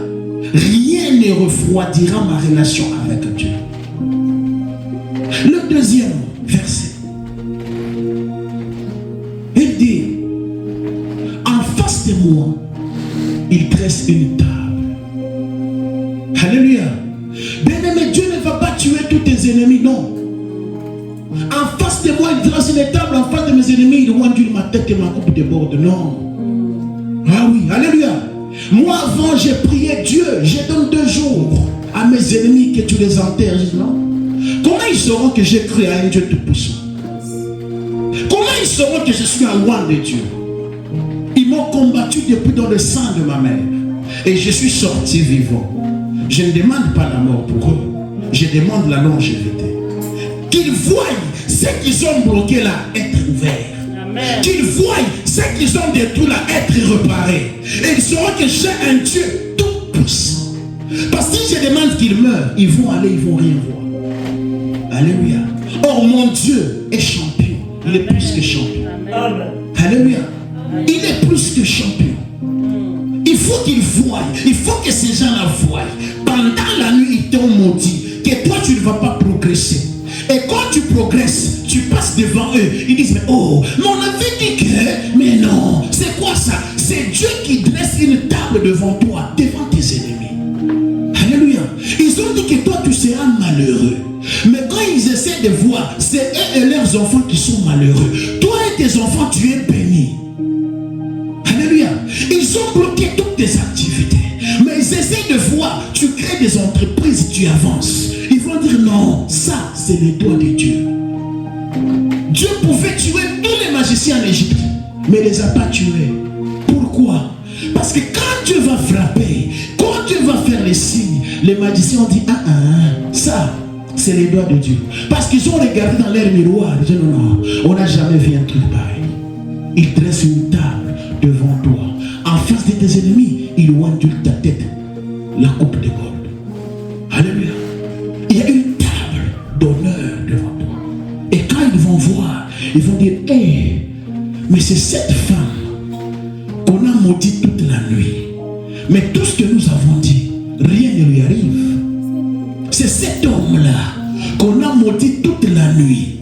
Rien ne refroidira ma relation avec Dieu. Le deuxième verset. Il dit, en face de moi, il dresse une table. Alléluia. Bien-aimé, Dieu ne va pas tuer tous tes ennemis, non. En face de moi, il dresse une table. En face de mes ennemis, il ondule ma tête et ma coupe déborde. Non. Ah oui, alléluia. Moi, avant, j'ai prié Dieu. Je donne 2 jours à mes ennemis que tu les enterres. Non. Comment ils sauront que j'ai cru à un Dieu tout-puissant? Comment ils sauront que je suis un roi de Dieu? Ils m'ont combattu depuis dans le sang de ma mère. Et je suis sorti vivant. Je ne demande pas la mort pour eux. Je demande la longévité. Qu'ils voient ce qu'ils ont bloqué là être ouvert. Qu'ils voient ce qu'ils ont détruit là être réparé. Et ils sauront que j'ai un Dieu tout puissant. Parce que si je demande qu'ils meurent, ils vont aller, ils vont rien voir. Alléluia. Or mon Dieu est champion. Il est plus que champion. Alléluia. Il est plus que champion. Il faut qu'ils voient. Il faut que ces gens la voient. Pendant la nuit, ils t'ont maudit que toi tu ne vas pas progresser. Et quand tu progresses, tu passes devant eux. Ils disent, mais oh, mais on avait dit que, mais non, c'est quoi ça? C'est Dieu qui dresse une table devant toi, devant tes ennemis. Alléluia. Ils ont dit que toi tu seras malheureux. Mais quand ils essaient de voir, c'est eux et leurs enfants qui sont malheureux. Toi et tes enfants, tu es béni. Alléluia. Ils ont bloqué toutes tes activités. Mais ils essaient de voir, tu crées des entreprises, tu avances. Ils vont dire non, ça c'est les doigts de Dieu. Dieu pouvait tuer tous les magiciens en Égypte, mais il ne les a pas tués. Pourquoi? Parce que quand Dieu va frapper, quand Dieu va faire les signes, les magiciens ont dit ça c'est les doigts de Dieu. Parce qu'ils ont regardé dans leur miroir, ils disent non, on n'a jamais vu un truc pareil. Il dresse une table devant toi. En face de tes ennemis, il ondule ta tête. La coupe déborde. Alléluia. Il y a une table d'honneur devant toi. Et quand ils vont voir, ils vont dire, hey, mais c'est cette femme qu'on a maudit toute la nuit. Mais tout ce que nous avons dit, rien ne lui arrive. C'est cet homme-là qu'on a maudit toute la nuit.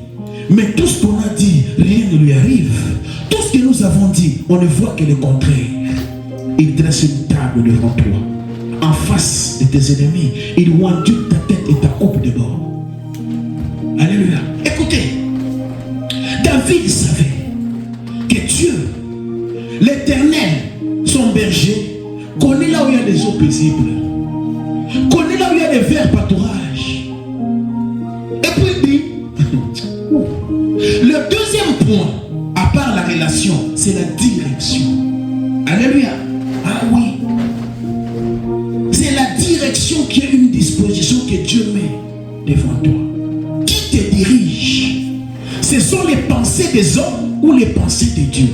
Mais tout ce qu'on a dit, rien ne lui arrive. Tout ce que nous avons dit, on ne voit que le contraire. Il dresse une table devant toi. En face de tes ennemis, il ondule ta tête et ta coupe de bord. Alléluia. Écoutez, David savait que Dieu, l'Éternel, son berger, connaît là où il y a des eaux paisibles, connaît là où il y a des verts pâturages. Et puis il dit, le deuxième point, à part la relation, c'est la direction. Alléluia. Ah oui. C'est la direction qui est une disposition que Dieu met devant toi. Qui te dirige? Ce sont les pensées des hommes ou les pensées de Dieu.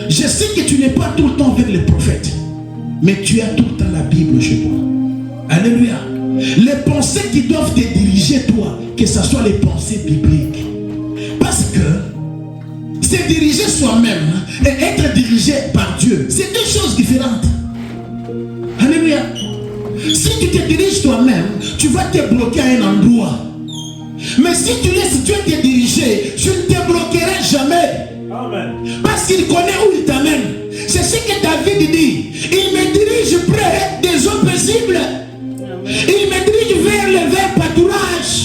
Je sais que tu n'es pas tout le temps avec les prophètes, mais tu as tout le temps la Bible chez toi. Alléluia. Les pensées qui doivent te diriger toi, que ce soit les pensées bibliques. Parce que se diriger soi-même et être dirigé par Dieu, c'est deux choses différentes. Alléluia. Si tu te diriges toi-même, tu vas te bloquer à un endroit. Mais si tu laisses Dieu te diriger, tu ne te bloqueras jamais. Amen. Parce qu'il connaît où il t'amène. C'est ce que David dit. Il me dirige près des eaux paisibles. Il me dirige vers le vert pâturage.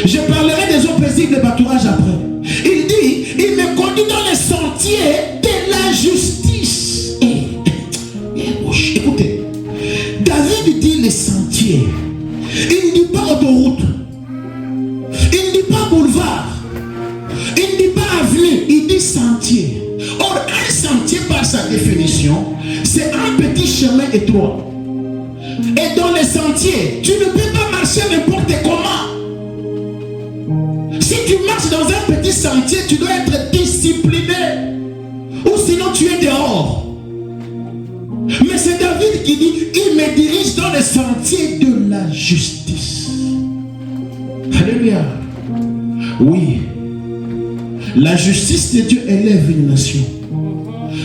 Je parlerai des eaux paisibles et pâturage après. Il dit, il me conduit dans les sentiers de la justice. Écoutez, David dit les sentiers. Il ne dit pas autoroute. Il ne dit pas boulevard. Il ne dit pas avenue. Il dit sentier. Or, un sentier, par sa définition, c'est un petit chemin étroit. Et dans les sentiers, tu ne peux pas marcher n'importe comment. Si tu marches dans un petit sentier, tu dois être discipliné. Ou sinon tu es dehors. Mais c'est David qui dit, il me dirige dans les sentiers de la justice. Alléluia. Oui. La justice de Dieu élève une nation.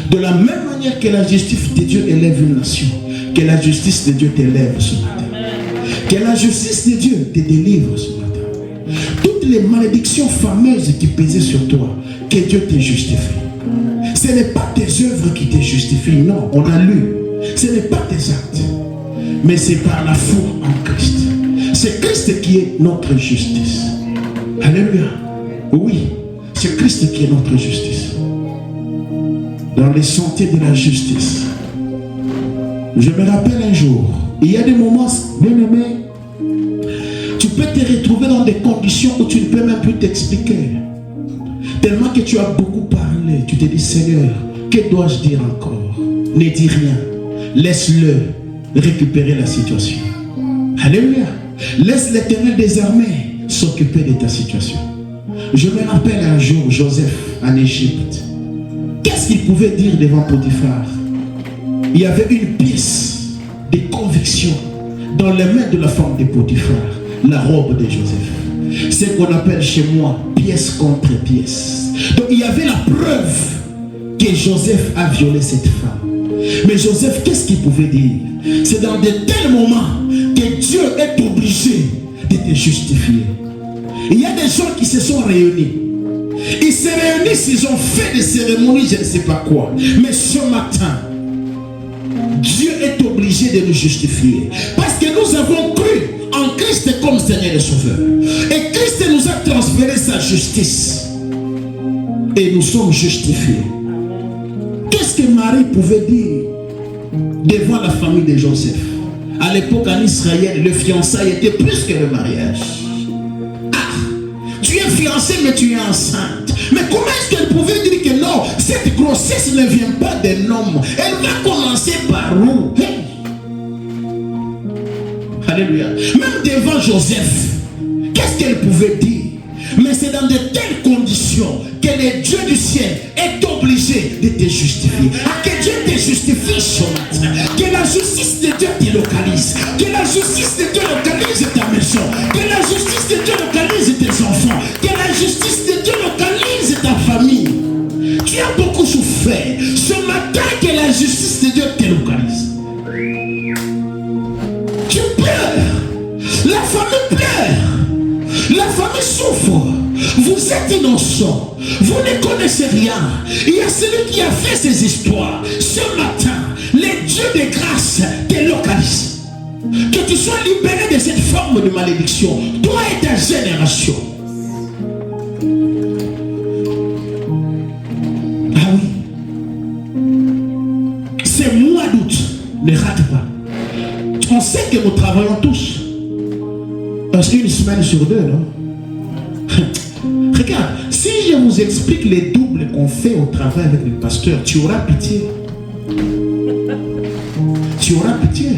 De la même manière que la justice de Dieu élève une nation, que la justice de Dieu t'élève ce matin. Que la justice de Dieu te délivre ce matin. Toutes les malédictions fameuses qui pesaient sur toi, que Dieu te justifie. Ce n'est pas tes œuvres qui te justifient, non, on a lu. Ce n'est pas tes actes, mais c'est par la foi en Christ. C'est Christ qui est notre justice. Alléluia. Oui, c'est Christ qui est notre justice. Dans les sentiers de la justice. Je me rappelle un jour, il y a des moments, bien aimé, tu peux te retrouver dans des conditions où tu ne peux même plus t'expliquer. Tellement que tu as beaucoup parlé, tu te dis, Seigneur, que dois-je dire encore? Ne dis rien. Laisse-le récupérer la situation. Alléluia. Laisse l'Éternel des armées s'occuper de ta situation. Je me rappelle un jour Joseph en Égypte. Qu'est-ce qu'il pouvait dire devant Potiphar? Il y avait une pièce de conviction dans les mains de la femme de Potiphar, la robe de Joseph. C'est ce qu'on appelle chez moi pièce contre pièce. Donc il y avait la preuve que Joseph a violé cette femme. Mais Joseph, qu'est-ce qu'il pouvait dire? C'est dans de tels moments que Dieu est obligé de te justifier. Il y a des gens qui se sont réunis. Ils se réunissent, ils ont fait des cérémonies, je ne sais pas quoi. Mais ce matin, Dieu est obligé de nous justifier. Parce que nous avons cru en Christ comme Seigneur et Sauveur. Et Christ nous a transféré sa justice. Et nous sommes justifiés. Qu'est-ce que Marie pouvait dire devant la famille de Joseph? À l'époque en Israël, le fiançailles était plus que le mariage. Tu es fiancée mais tu es enceinte. Mais comment est-ce qu'elle pouvait dire que non, cette grossesse ne vient pas d'un homme? Elle va commencer par où? Hey. Alléluia. Même devant Joseph, qu'est-ce qu'elle pouvait dire? Mais c'est dans de telles conditions que le Dieu du ciel est obligé de te justifier. Que Dieu te justifie ce matin. Que la justice de Dieu te localise. Que la justice de Dieu localise ta maison. Que la justice de Dieu localise tes enfants. Que la justice de Dieu localise ta famille. Tu as beaucoup souffert. Ce matin, que la justice de Dieu te localise. Tu pleures. La famille pleure. La famille souffre. Vous êtes innocent. Vous ne connaissez rien. Il y a celui qui a fait ces histoires. Ce matin, les dieux de grâce te localisent. Que tu sois libéré de cette forme de malédiction. Toi et ta génération. Ah oui. C'est mois d'août. Ne rate pas. On sait que nous travaillons tous. Parce qu'une semaine sur deux, non? Regarde, si je vous explique les doubles qu'on fait au travail avec le pasteur, tu auras pitié. Tu auras pitié.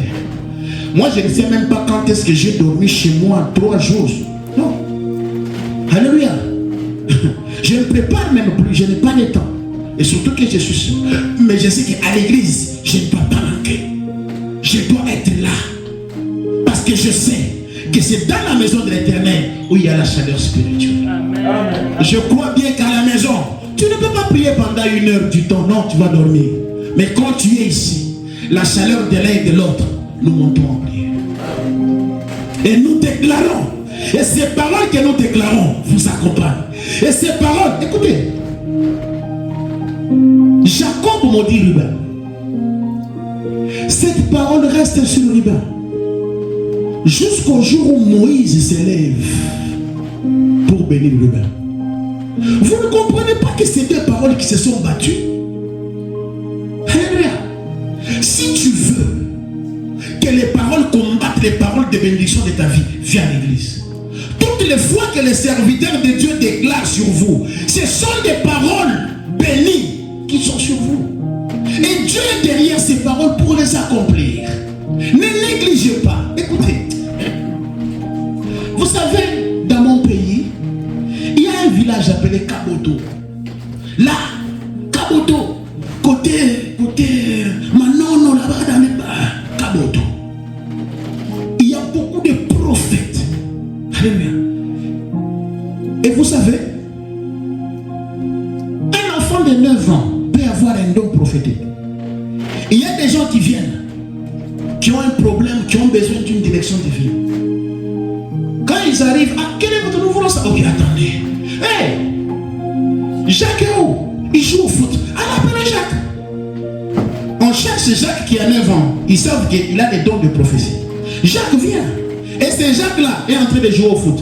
Moi, je ne sais même pas quand est-ce que j'ai dormi chez moi 3 jours. Non. Alléluia. Je ne prépare même plus, je n'ai pas de temps. Et surtout que je suis sûr. Mais je sais qu'à l'église, je ne dois pas manquer. Je dois être là. Parce que je sais que c'est dans la maison de l'Éternel où il y a la chaleur spirituelle. Amen. Je crois bien qu'à la maison, tu ne peux pas prier pendant 1 heure du temps. Non, tu vas dormir. Mais quand tu es ici, la chaleur de l'un et de l'autre, nous montons en prière. Et nous déclarons. Et ces paroles que nous déclarons vous accompagnent. Et ces paroles, écoutez. Jacob maudit Ruben. Cette parole reste sur Ruben. Jusqu'au jour où Moïse s'élève pour bénir Ruben. Vous ne comprenez pas que ces 2 paroles qui se sont battues? Alléluia. Si tu veux que les paroles combattent les paroles de bénédiction de ta vie, viens à l'église. Toutes les fois que les serviteurs de Dieu déclarent sur vous, ce sont des paroles bénies qui sont sur vous. Et Dieu est derrière ces paroles pour les accomplir. Ne négligez pas. Écoutez. Vous savez, dans mon pays, il y a un village appelé Kaboto. Là, Kaboto, côté Manono, là-bas dans les Kaboto. Il y a beaucoup de prophètes. Alléluia. savez, un enfant de 9 ans peut avoir un don prophétique. Il y a des gens qui viennent, qui ont un problème, qui ont besoin d'une direction divine. Quand ils arrivent, ah, quel est votre nouveau nom? Ok, attendez. Hey, Jacques est où? Il joue au foot. Allez, appelez Jacques. On cherche Jacques qui a 9 ans. Ils savent qu'il a des dons de prophétie. Jacques vient. Et ce Jacques-là est en train de jouer au foot.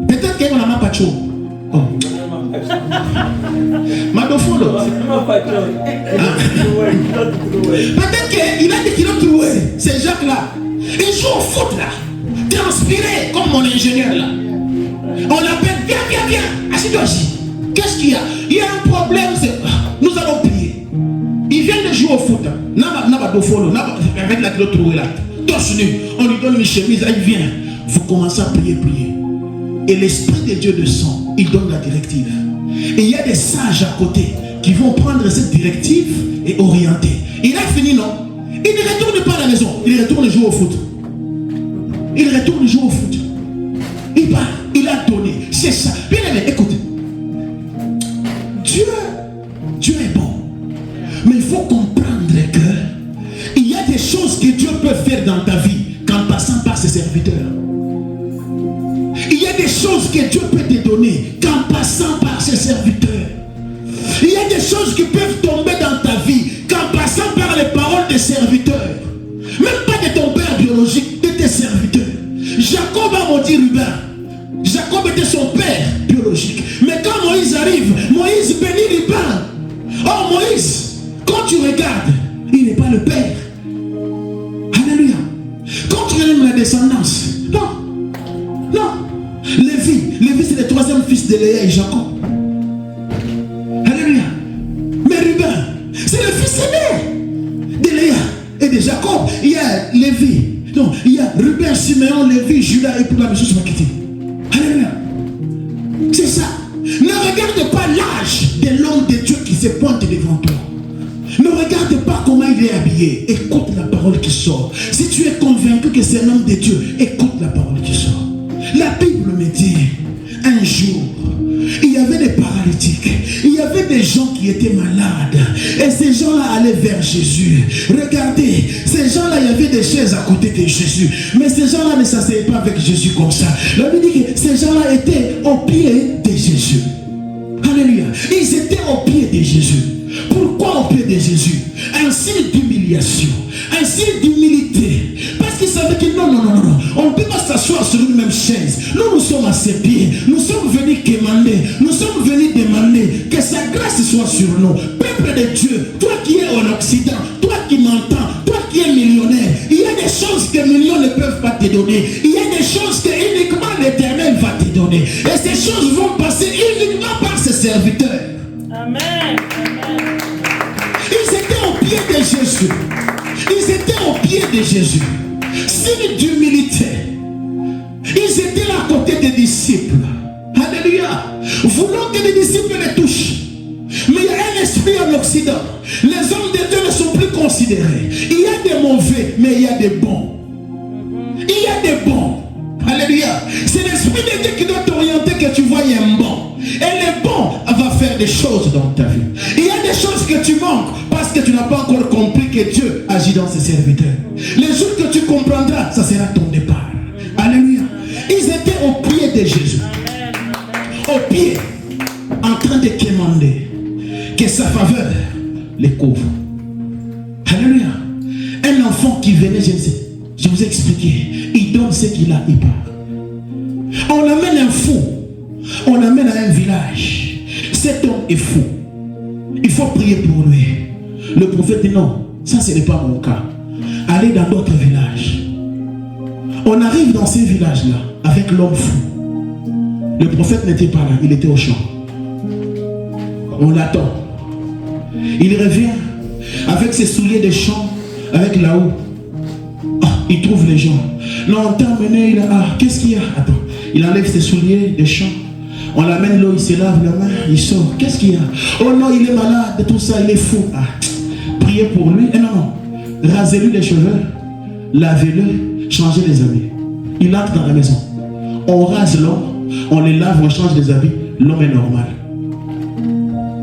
Peut-être qu'il n'a pas de chaud. Oh. Madofolo. Peut-être qu'il a des kilos troués. C'est Jacques-là. Il joue au foot là. Transpiré comme mon ingénieur là. On l'appelle, viens. Assieds-toi ici. Qu'est-ce qu'il y a? Il y a un problème. Nous allons prier. Il vient de jouer au foot. Avec la kilo trouée là. Torse nu. On lui donne une chemise. Il vient. Vous commencez à prier. Et l'Esprit de Dieu descend. Il donne la directive. Et il y a des sages à côté qui vont prendre cette directive et orienter. Il a fini, non? Il ne retourne pas à la maison. Il retourne jouer au foot. Il part. Il a donné. C'est ça. Bien aimé, écoute. Dieu est bon. Mais il faut comprendre que il y a des choses que Dieu peut faire dans ta vie qu'en passant par ses serviteurs. Il y a des choses que Dieu peut te donner qu'en passant par ses serviteurs. Il y a des choses qui peuvent tomber dans ta vie qu'en passant par les paroles des serviteurs. Même pas de ton père biologique, de tes serviteurs. Jacob a maudit Ruben. Jacob était son père biologique. Mais quand Moïse arrive, Moïse bénit Ruben. Oh Moïse, quand tu regardes, il n'est pas le père. Alléluia. Quand tu regardes la descendance, non. Lévi c'est le troisième fils de Léa et Jacob. Alléluia. Mais Ruben, c'est le fils aîné de Léa et de Jacob. Il y a Lévi. Non, il y a Ruben, Siméon, Lévi, Judas et pour la maison se quitter. Alléluia. C'est ça. Ne regarde pas l'âge de l'homme de Dieu qui se pointe devant toi. Ne regarde pas comment il est habillé. Écoute la parole qui sort. Si tu es convaincu que c'est un homme de Dieu, écoute la parole qui sort. La Bible me dit, un jour, il y avait des paralytiques, il y avait des gens qui étaient malades, et ces gens-là allaient vers Jésus. Regardez, ces gens-là, il y avait des chaises à côté de Jésus, mais ces gens-là ne s'asseyaient pas avec Jésus comme ça. La Bible dit que ces gens-là étaient au pied de Jésus. Alléluia. Ils étaient au pied de Jésus. Pourquoi au pied de Jésus? Un signe d'humiliation, un signe d'humilité. Parce qu'ils savaient que non, on ne peut pas s'asseoir sur une même chaise. Nous sommes à ses pieds. Nous sommes venus demander. Nous sommes venus demander que sa grâce soit sur nous. Peuple de Dieu, toi qui es en Occident, toi qui m'entends, toi qui es millionnaire, il y a des choses que millions ne peuvent pas te donner. Il y a des choses que uniquement l'Éternel va te donner. Et ces choses vont passer uniquement par ses serviteurs. Amen. Ils étaient au pied de Jésus. Ils étaient au pied de Jésus. Signe d'humilité. Ils étaient là à côté des disciples. Alléluia. Voulant que les disciples les touchent. Mais il y a un esprit en Occident. Les hommes de Dieu ne sont plus considérés. Il y a des mauvais, mais il y a des bons. Il y a des bons. Alléluia. C'est l'esprit de Dieu qui doit t'orienter, que tu vois un bon. Et le bon va faire des choses dans ta vie. Il y a des choses que tu manques parce que tu n'as pas encore compris que Dieu agit dans ses serviteurs. Les jours que tu comprendras, ça sera ton départ. Alléluia. Ils étaient au pied de Jésus. Au pied, en train de quémander que sa faveur les couvre. Alléluia. Un enfant qui venait, je vous ai expliqué, il donne ce qu'il a, il part. On amène un fou, on l'amène à un village. Cet homme est fou. Il faut prier pour lui. Le prophète dit non, ça ce n'est pas mon cas. Allez dans d'autres villages. On arrive dans ces villages-là avec l'homme fou. Le prophète n'était pas là, il était au champ. On l'attend. Il revient avec ses souliers de champ, avec la houe. Il trouve les gens. Non, on t'a amené, qu'est-ce qu'il y a? Attends, il enlève ses souliers de champ. On l'amène là, il se lave la main, il sort. Qu'est-ce qu'il y a? Oh non, il est malade, tout ça, il est fou. Priez pour lui. Non. Rasez-lui les cheveux, lavez-le, changez les habits. Il entre dans la maison. On rase l'homme, On les lave, on change les habits. L'homme est normal.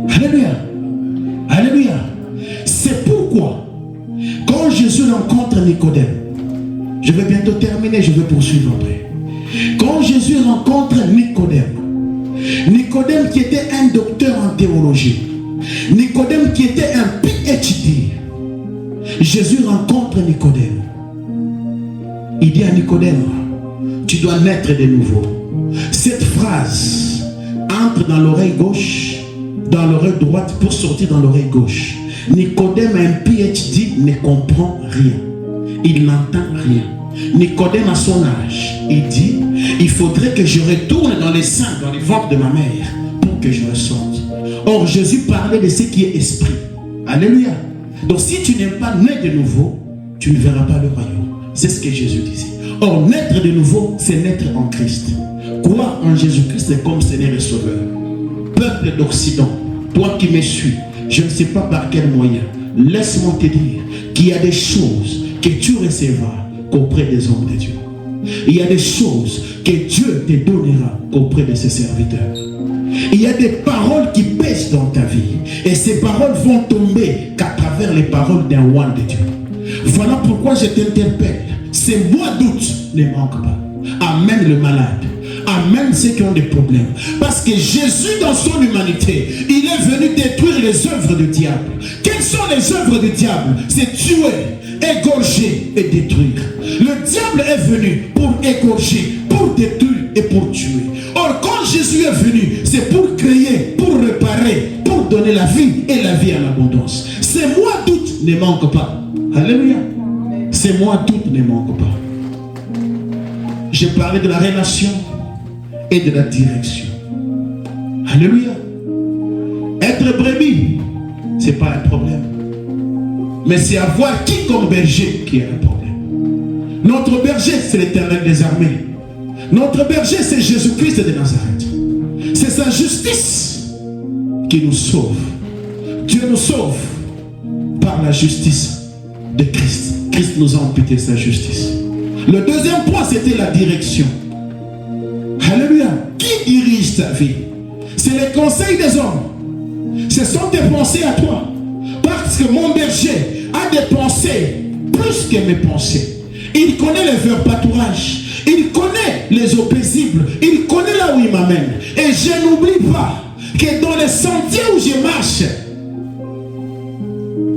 Alléluia. Alléluia. C'est pourquoi, quand Jésus rencontre Nicodème, je vais bientôt terminer, je vais poursuivre après. Quand Jésus rencontre Nicodème, Nicodème qui était un docteur en théologie, Nicodème qui était un PhD, Jésus rencontre Nicodème. Il dit à Nicodème, tu dois naître de nouveau. Cette phrase entre dans l'oreille gauche, dans l'oreille droite pour sortir dans l'oreille gauche. Nicodème, un PhD, ne comprend rien. Il n'entend rien. Nicodème à son âge, il dit, il faudrait que je retourne dans les seins, dans les ventres de ma mère, pour que je ressorte. Or, Jésus parlait de ce qui est esprit. Alléluia. Donc, si tu n'es pas né de nouveau, tu ne verras pas le royaume. C'est ce que Jésus disait. Or, naître de nouveau, c'est naître en Christ. Croire en Jésus-Christ, c'est comme Seigneur et Sauveur. Peuple d'Occident, toi qui me suis, je ne sais pas par quel moyen, laisse-moi te dire qu'il y a des choses que tu recevras qu'auprès des hommes de Dieu. Il y a des choses que Dieu te donnera qu'auprès de ses serviteurs. Il y a des paroles qui pèsent dans ta vie. Et ces paroles vont tomber qu'à travers les paroles d'un roi de Dieu. Voilà pourquoi je t'interpelle. Ces mois d'août ne manquent pas. Amène le malade. Amène ceux qui ont des problèmes. Parce que Jésus, dans son humanité, il est venu détruire les œuvres du diable. Quelles sont les œuvres du diable? C'est tuer, égorger et détruire. Le diable est venu pour égorger, pour détruire et pour tuer. Or, quand Jésus est venu, c'est pour créer, pour réparer, pour donner la vie et la vie en abondance. Ces mois d'août ne manquent pas. Alléluia. Ces mois d'août ne manquent pas. J'ai parlé de la relation et de la direction. Alléluia. Être brebis, ce n'est pas un problème. Mais c'est avoir qui comme berger qui est un problème. Notre berger, c'est l'Éternel des armées. Notre berger, c'est Jésus-Christ de Nazareth. C'est sa justice qui nous sauve. Dieu nous sauve par la justice de Christ. Christ nous a amputé sa justice. Le deuxième point, c'était la direction. Alléluia. Qui dirige ta vie? C'est les conseils des hommes. Ce sont tes pensées à toi. Parce que mon berger a des pensées plus que mes pensées. Il connaît les verbatourages. Il connaît les eaux paisibles. Il connaît là où il m'amène. Et je n'oublie pas que dans les sentiers où je marche,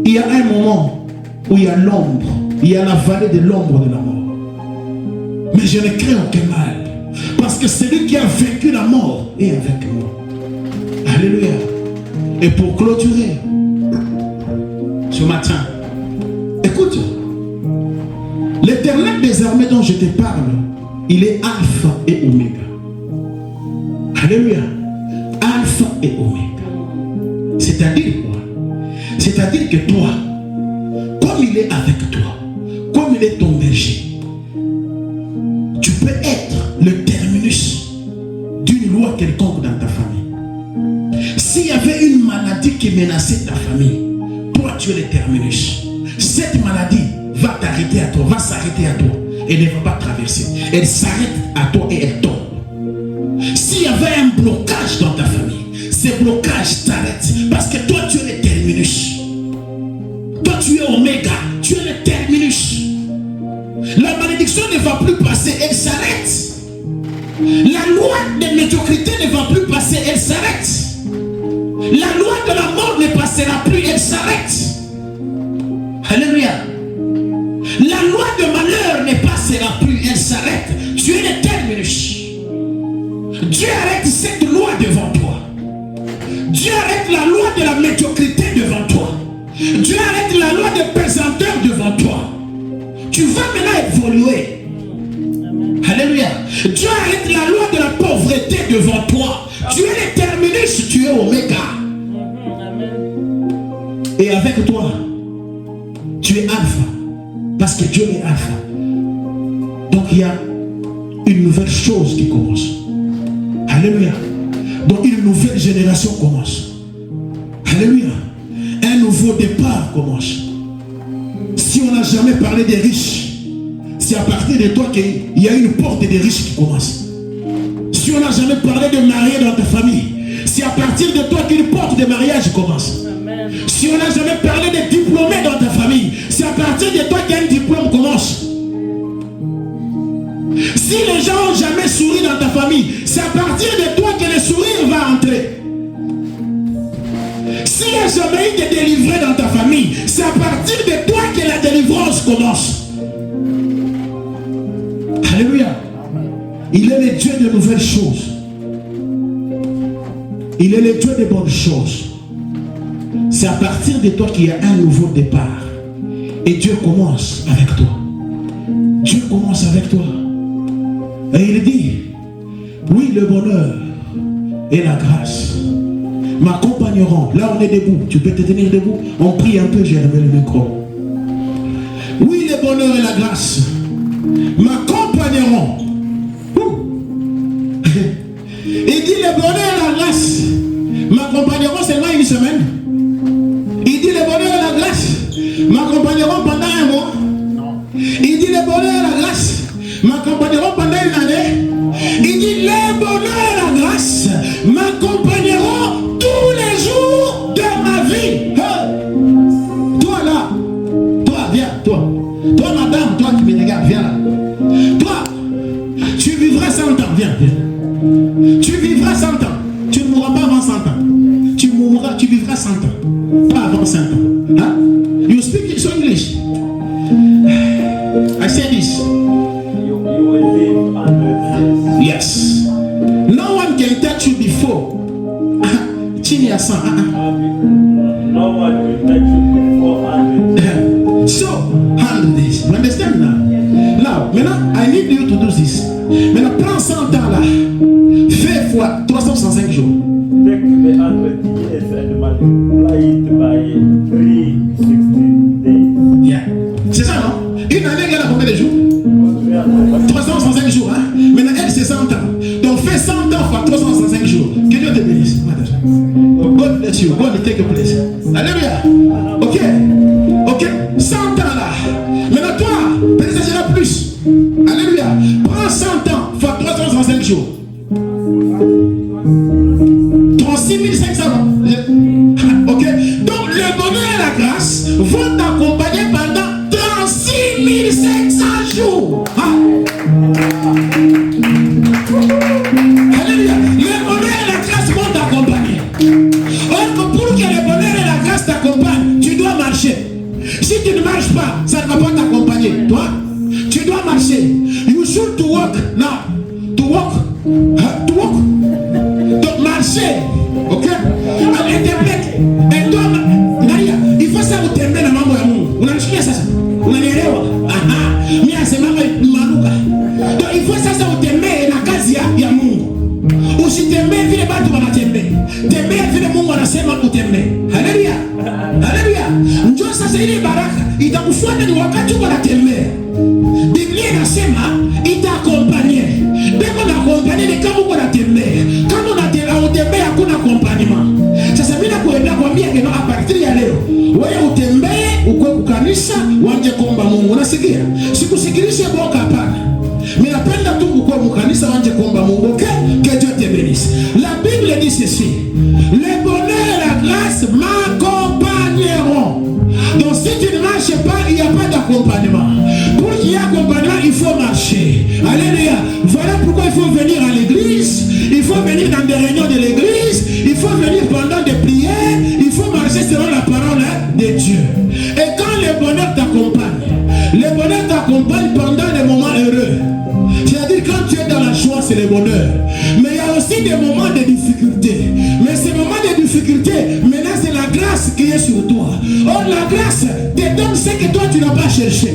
il y a un moment où il y a l'ombre. Il y a la vallée de l'ombre de la mort. Mais je ne crains aucun mal. Parce que celui qui a vaincu la mort est avec moi. Alléluia. Et pour clôturer ce matin, écoute, l'Éternel des armées dont je te parle, il est Alpha et Oméga. Alléluia. Alpha et Oméga. C'est-à-dire quoi? C'est-à-dire que toi, comme il est avec toi, comme il est ton berger, tu peux être le terminus d'une loi quelconque dans ta famille. S'il y avait une maladie qui menaçait ta famille, toi tu es le terminus. Cette maladie va t'arrêter à toi, va s'arrêter à toi. Elle ne va pas traverser. Elle s'arrête à toi et elle tombe. S'il y avait un blocage dans ta famille, ce blocage t'arrête. Parce que toi tu es le terminus. Toi tu es Oméga, tu es le terminus. La malédiction ne va plus passer, elle s'arrête. La loi de médiocrité ne va plus passer, elle s'arrête. La loi de la mort ne passera plus, elle s'arrête. Alléluia. La loi de malheur ne passera plus, elle s'arrête. Tu es le terminus. Dieu arrête cette loi devant toi. Dieu arrête la loi de la médiocrité devant toi. Dieu arrête la loi de pesanteur devant toi. Tu vas maintenant évoluer. Alléluia. Dieu arrête la loi de la pauvreté devant toi. Tu es le terminus, tu es Oméga. Et avec toi, tu es Alpha. Parce que Dieu est Alpha. Donc il y a une nouvelle chose qui commence. Alléluia. Donc une nouvelle génération commence. Alléluia. Un nouveau départ commence. Si on n'a jamais parlé des riches, c'est à partir de toi qu'il y a une porte des riches qui commence. Si on n'a jamais parlé de mariage dans ta famille, c'est à partir de toi qu'une porte de mariage commence. Amen. Si on n'a jamais parlé de diplômés dans ta famille, c'est à partir de toi qu'un diplôme commence. Si les gens n'ont jamais souri dans ta famille, c'est à partir de toi que le sourire va entrer. S'il n'y a jamais eu de délivré dans ta famille, c'est à partir de toi que la délivrance commence. Alléluia. Il est le Dieu de nouvelles choses. Il est le Dieu de bonnes choses. C'est à partir de toi qu'il y a un nouveau départ. Et Dieu commence avec toi. Dieu commence avec toi. Et il dit, oui, le bonheur et la grâce m'accompagneront. Là, on est debout. Tu peux te tenir debout. On prie un peu, j'ai levé le micro. Oui, le bonheur et la grâce m'accompagneront. Il dit, le bonheur et la grâce m'accompagneront seulement une semaine. Il dit, le bonheur et la grâce m'accompagneront pendant un mois. Il dit, le bonheur et la grâce m'accompagneront pendant une année. Il dit, le bonheur et la grâce m'accompagneront tous les jours de ma vie. Toi là, toi, viens, toi. Toi, madame, toi qui me regardes, viens là. Toi, tu vivras 100 ans, viens, viens. Tu vivras 100 ans. Tu ne mourras pas avant 100 ans. Tu vivras 100 ans. Pas avant 100 ans. Hein? You speak English. I said this. You will live 100 years. Yes. No one can touch you before. Chini ya 100. No one will touch you before 100 years. So, 100 days. You understand now? Now, maintenant, I need you to do this. Maintenant, prends 100 ans là. Fais fois 365 jours. Take the 100 years and multiply it by 360 days. Yeah. C'est ça, non? Une année, elle a combien de jours? 365 jours, hein? Maintenant, elle, c'est 100 ans. Donc, fais 100 ans fois 365 jours. Que Dieu te bénisse. God bless you. God will take your place. Alléluia. Ok. Ok. 100 ans là. Maintenant, toi, peut-être ça sera plus. Alléluia. Prends 100 ans fois 365 jours. 36 500. Ok. Donc, le bonheur et la grâce vont t'accompagner pendant 36 500 jours. Alléluia. Le bonheur et la grâce vont t'accompagner. Or, pour que le bonheur et la grâce t'accompagnent, tu dois marcher. Si tu ne marches pas, ça ne va pas t'accompagner. Toi, tu dois marcher. You should to walk now. To walk. To walk. Donc, marcher. Ok? Interprète. Et toi, Maria, il faut ça vous tembe na mambo ya Mungu. Unanisikia sasa? Unanielewa? Aha. Mimi nasema maluka. Donc, il faut ça vous tembe na kazi ya Mungu. Usitembee vile watu wanatembea. Tembea vile Mungu anasema utembee. Haleluya. Haleluya. Njoo sasa ile baraka itakufuata ni wakati unatembea. Biblia inasema itakompanye. Beko na kompanye ni kama uko unatembea. Kama unatembea hakuna accompagnement. Sasa mimi nakuenda kuambia keno a partir ya leo. Wewe utembee uko kukanisa wanje kuomba Mungu. Unasikia? Sikusikilishe boka hapana. Mais napenda tu ukwe mukanisa wanje kuomba Mungu, ok? Que Dieu te bénisse. La Bible dit ceci. Le bonheur et la grâce m'accompagneront. Donc si tu ne marches pas, il n'y a pas d'accompagnement. Pour qu'il y ait accompagnement, il faut marcher. Alléluia. Voilà pourquoi il faut venir à l'église. Il faut venir dans des réunions de l'église. Il faut venir pendant des prières. Il faut marcher selon la parole de Dieu. Et quand le bonheur t'accompagne, le bonheur t'accompagne pendant les moments heureux. C'est-à-dire quand tu es dans la joie, c'est le bonheur. Mais il y a aussi des moments de difficulté. Mais ces moments de difficulté, maintenant c'est la grâce qui est sur toi. Or la grâce te donne ce que toi tu n'as pas cherché.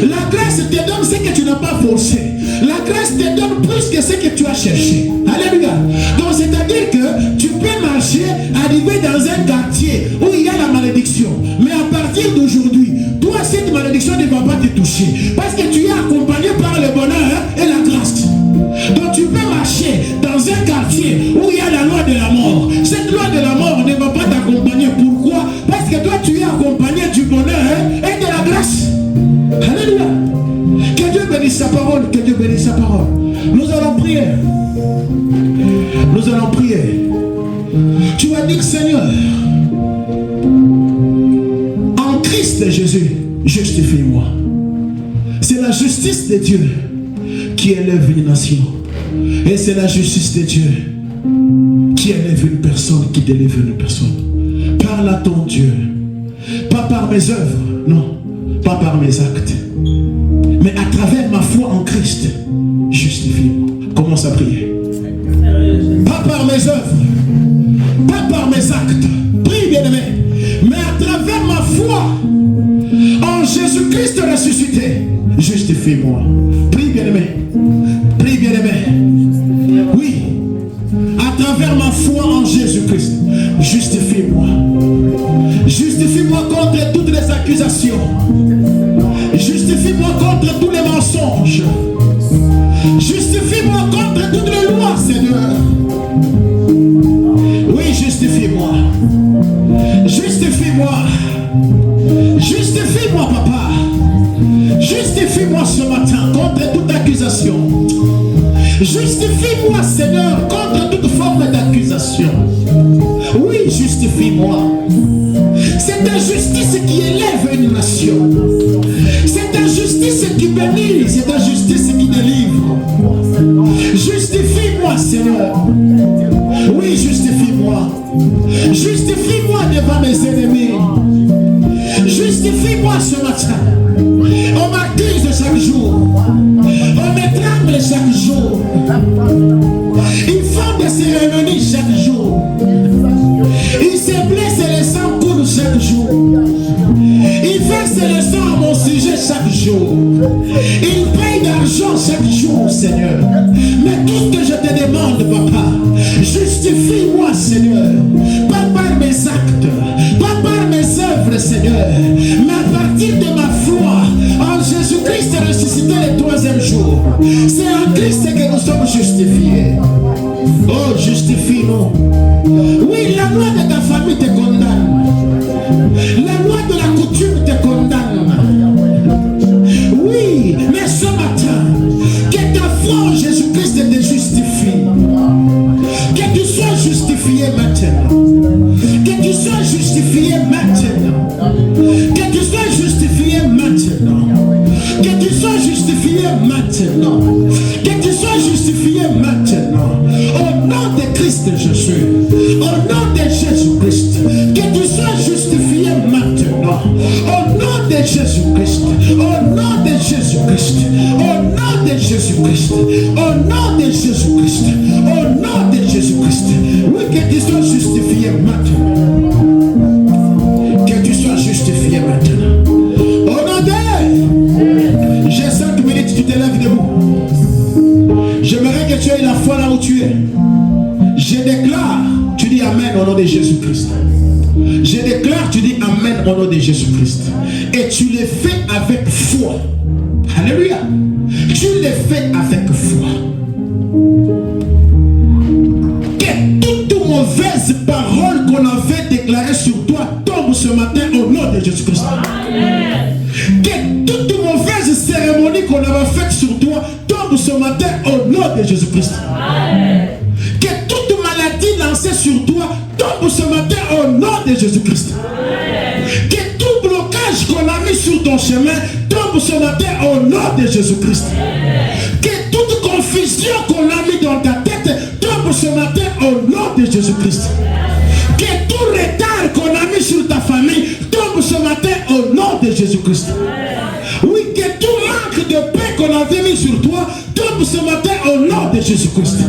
La grâce te donne ce que tu n'as pas forcé. La grâce te donne plus que ce que tu as cherché. Alléluia. Donc c'est-à-dire que tu peux marcher, arriver dans un quartier où il y a la malédiction. Mais à partir d'aujourd'hui, toi cette malédiction ne va pas te toucher. Parce que tu es accompagné par le bonheur et la grâce. Donc tu peux marcher dans un quartier où il y a la loi de la mort. Cette loi de la mort ne va pas t'accompagner. Pourquoi? Parce que toi tu es accompagné du bonheur et de la grâce. Alléluia. Que Dieu bénisse sa parole. Que Dieu bénisse sa parole. Nous allons prier. Nous allons prier. Tu vas dire, Seigneur, en Christ Jésus, justifie-moi. C'est la justice de Dieu qui élève une nation. Et c'est la justice de Dieu qui élève une personne, qui délivre une personne. Parle à ton Dieu. Pas par mes œuvres, non. Pas par mes actes. Mais à travers ma foi en Christ, justifie-moi. Commence à prier. Pas par mes œuvres, pas par mes actes. Prie, bien-aimé. Mais à travers ma foi en Jésus-Christ ressuscité, justifie-moi. Prie, bien-aimé. Prie, bien-aimé. Oui. À travers ma foi en Jésus-Christ, justifie-moi. Justifie-moi contre toutes les accusations. Justifie-moi contre tous les mensonges. Justifie-moi contre toutes les lois, Seigneur. Oui, justifie-moi. Justifie-moi. Justifie-moi, Papa. Justifie-moi ce matin contre toute accusation. Justifie-moi, Seigneur, contre toute forme d'accusation. Oui, justifie-moi. C'est ta justice qui élève une nation. C'est ta justice qui bénit. C'est ta justice qui délivre. Justifie-moi, Seigneur. Oui, justifie-moi. Justifie-moi devant mes ennemis. Justifie-moi ce matin. On m'accuse chaque jour. On m'étrangle chaque jour. Ils font des cérémonies chaque jour. Ils se blessent et le sang coule chaque jour. Ils versent le sang à mon sujet chaque jour. Ils payent d'argent chaque jour, Seigneur. Mais tout ce que je te demande, Papa, justifie-moi, Seigneur. Pas par mes actes, pas par mes œuvres, Seigneur, mais à partir de ma foi en Jésus-Christ ressuscité le troisième jour. C'est en Christ que nous sommes justifiés. Oh, justifie-nous. Oui, la loi de ta famille te condamne. La loi de la coutume te condamne. Oui, mais ce matin, que ta foi en Jésus-Christ te justifie. Que tu sois justifié maintenant. Que tu sois justifié maintenant. Que tu sois justifié maintenant. Que tu sois justifié maintenant. Que tu sois justifié maintenant. Au nom de Christ Jésus. Au nom de Jésus-Christ. Que tu sois justifié maintenant. Au nom de Jésus-Christ. Au nom de Jésus-Christ. Au nom de Jésus-Christ. Au nom de Jésus-Christ. Au nom de Jésus-Christ. Oui, que tu sois justifié maintenant. Que tu sois justifié maintenant. Au nom de... J'ai 5 minutes, tu te lèves debout. J'aimerais que tu aies la foi là où tu es. Je déclare, tu dis Amen au nom de Jésus-Christ. Je déclare, tu dis Amen au nom de Jésus-Christ. Et tu le fais avec foi. Alléluia. Tu le fais avec foi. Que toute mauvaise parole qu'on avait déclarée sur toi tombe ce matin au nom de Jésus-Christ. Que toute mauvaise cérémonie qu'on avait faite sur toi tombe ce matin au nom de Jésus-Christ. Que toute maladie lancée sur toi tombe ce matin au nom de Jésus-Christ. Que tout blocage qu'on a mis sur ton chemin tombe ce matin au nom de Jésus-Christ. Que toute confusion qu'on a mis dans ta tête tombe ce matin au nom de Jésus-Christ. Que tout retard qu'on a mis sur ta famille tombe ce matin au nom de Jésus-Christ. Oui, que tout manque de paix qu'on avait mis sur toi tombe ce matin au nom de Jésus-Christ.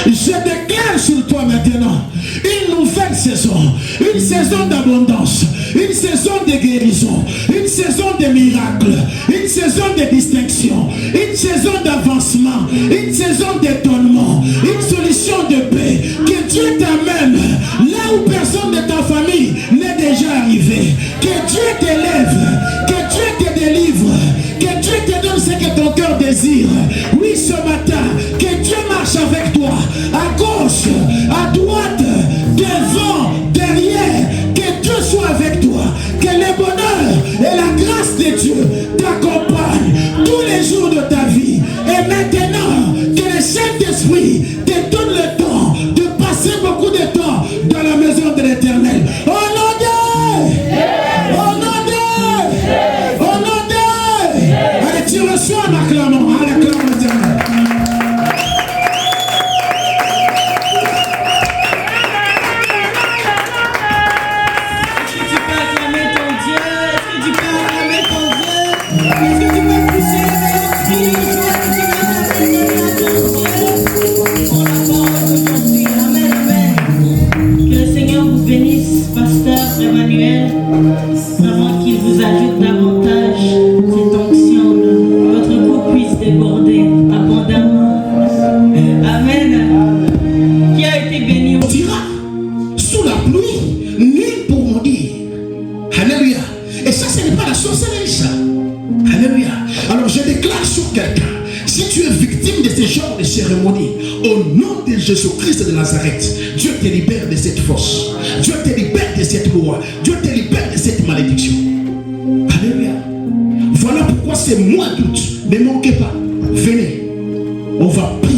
Je déclare sur toi maintenant une nouvelle saison, une saison d'abondance, une saison de guérison, une saison de miracles, une saison de distinction, une saison d'avancement, une saison d'étonnement, une solution de paix. Que Dieu t'amène là où personne de ta famille n'est déjà arrivé. Que Dieu t'élève, que Dieu te délivre, que Dieu te donne ce que ton cœur désire. Oui, ce matin, que Dieu marche avec toi, à gauche, à droite, devant, derrière. Que Dieu soit avec toi, que le bonheur et la grâce de Dieu t'accompagnent tous les jours de ta vie. Et maintenant, que le Attention à l'acclamant, à l'acclamant éternel. Vraiment qu'il vous ajoute davantage cette onction, votre coupe puisse déborder abondamment. Amen. Qui a été béni. On dira sous la pluie, nul pour maudire. Alléluia. Et ça, ce n'est pas la sorcellerie, ça. Alléluia. Alors je déclare sur quelqu'un, si tu es victime de ce genre de cérémonie, au nom de Jésus-Christ de Nazareth, Dieu te libère de cette force. Dieu te libère de cette loi. Dieu te libère de cette malédiction. Alléluia. Voilà pourquoi ces mois d'août, ne manquez pas. Venez. On va prier.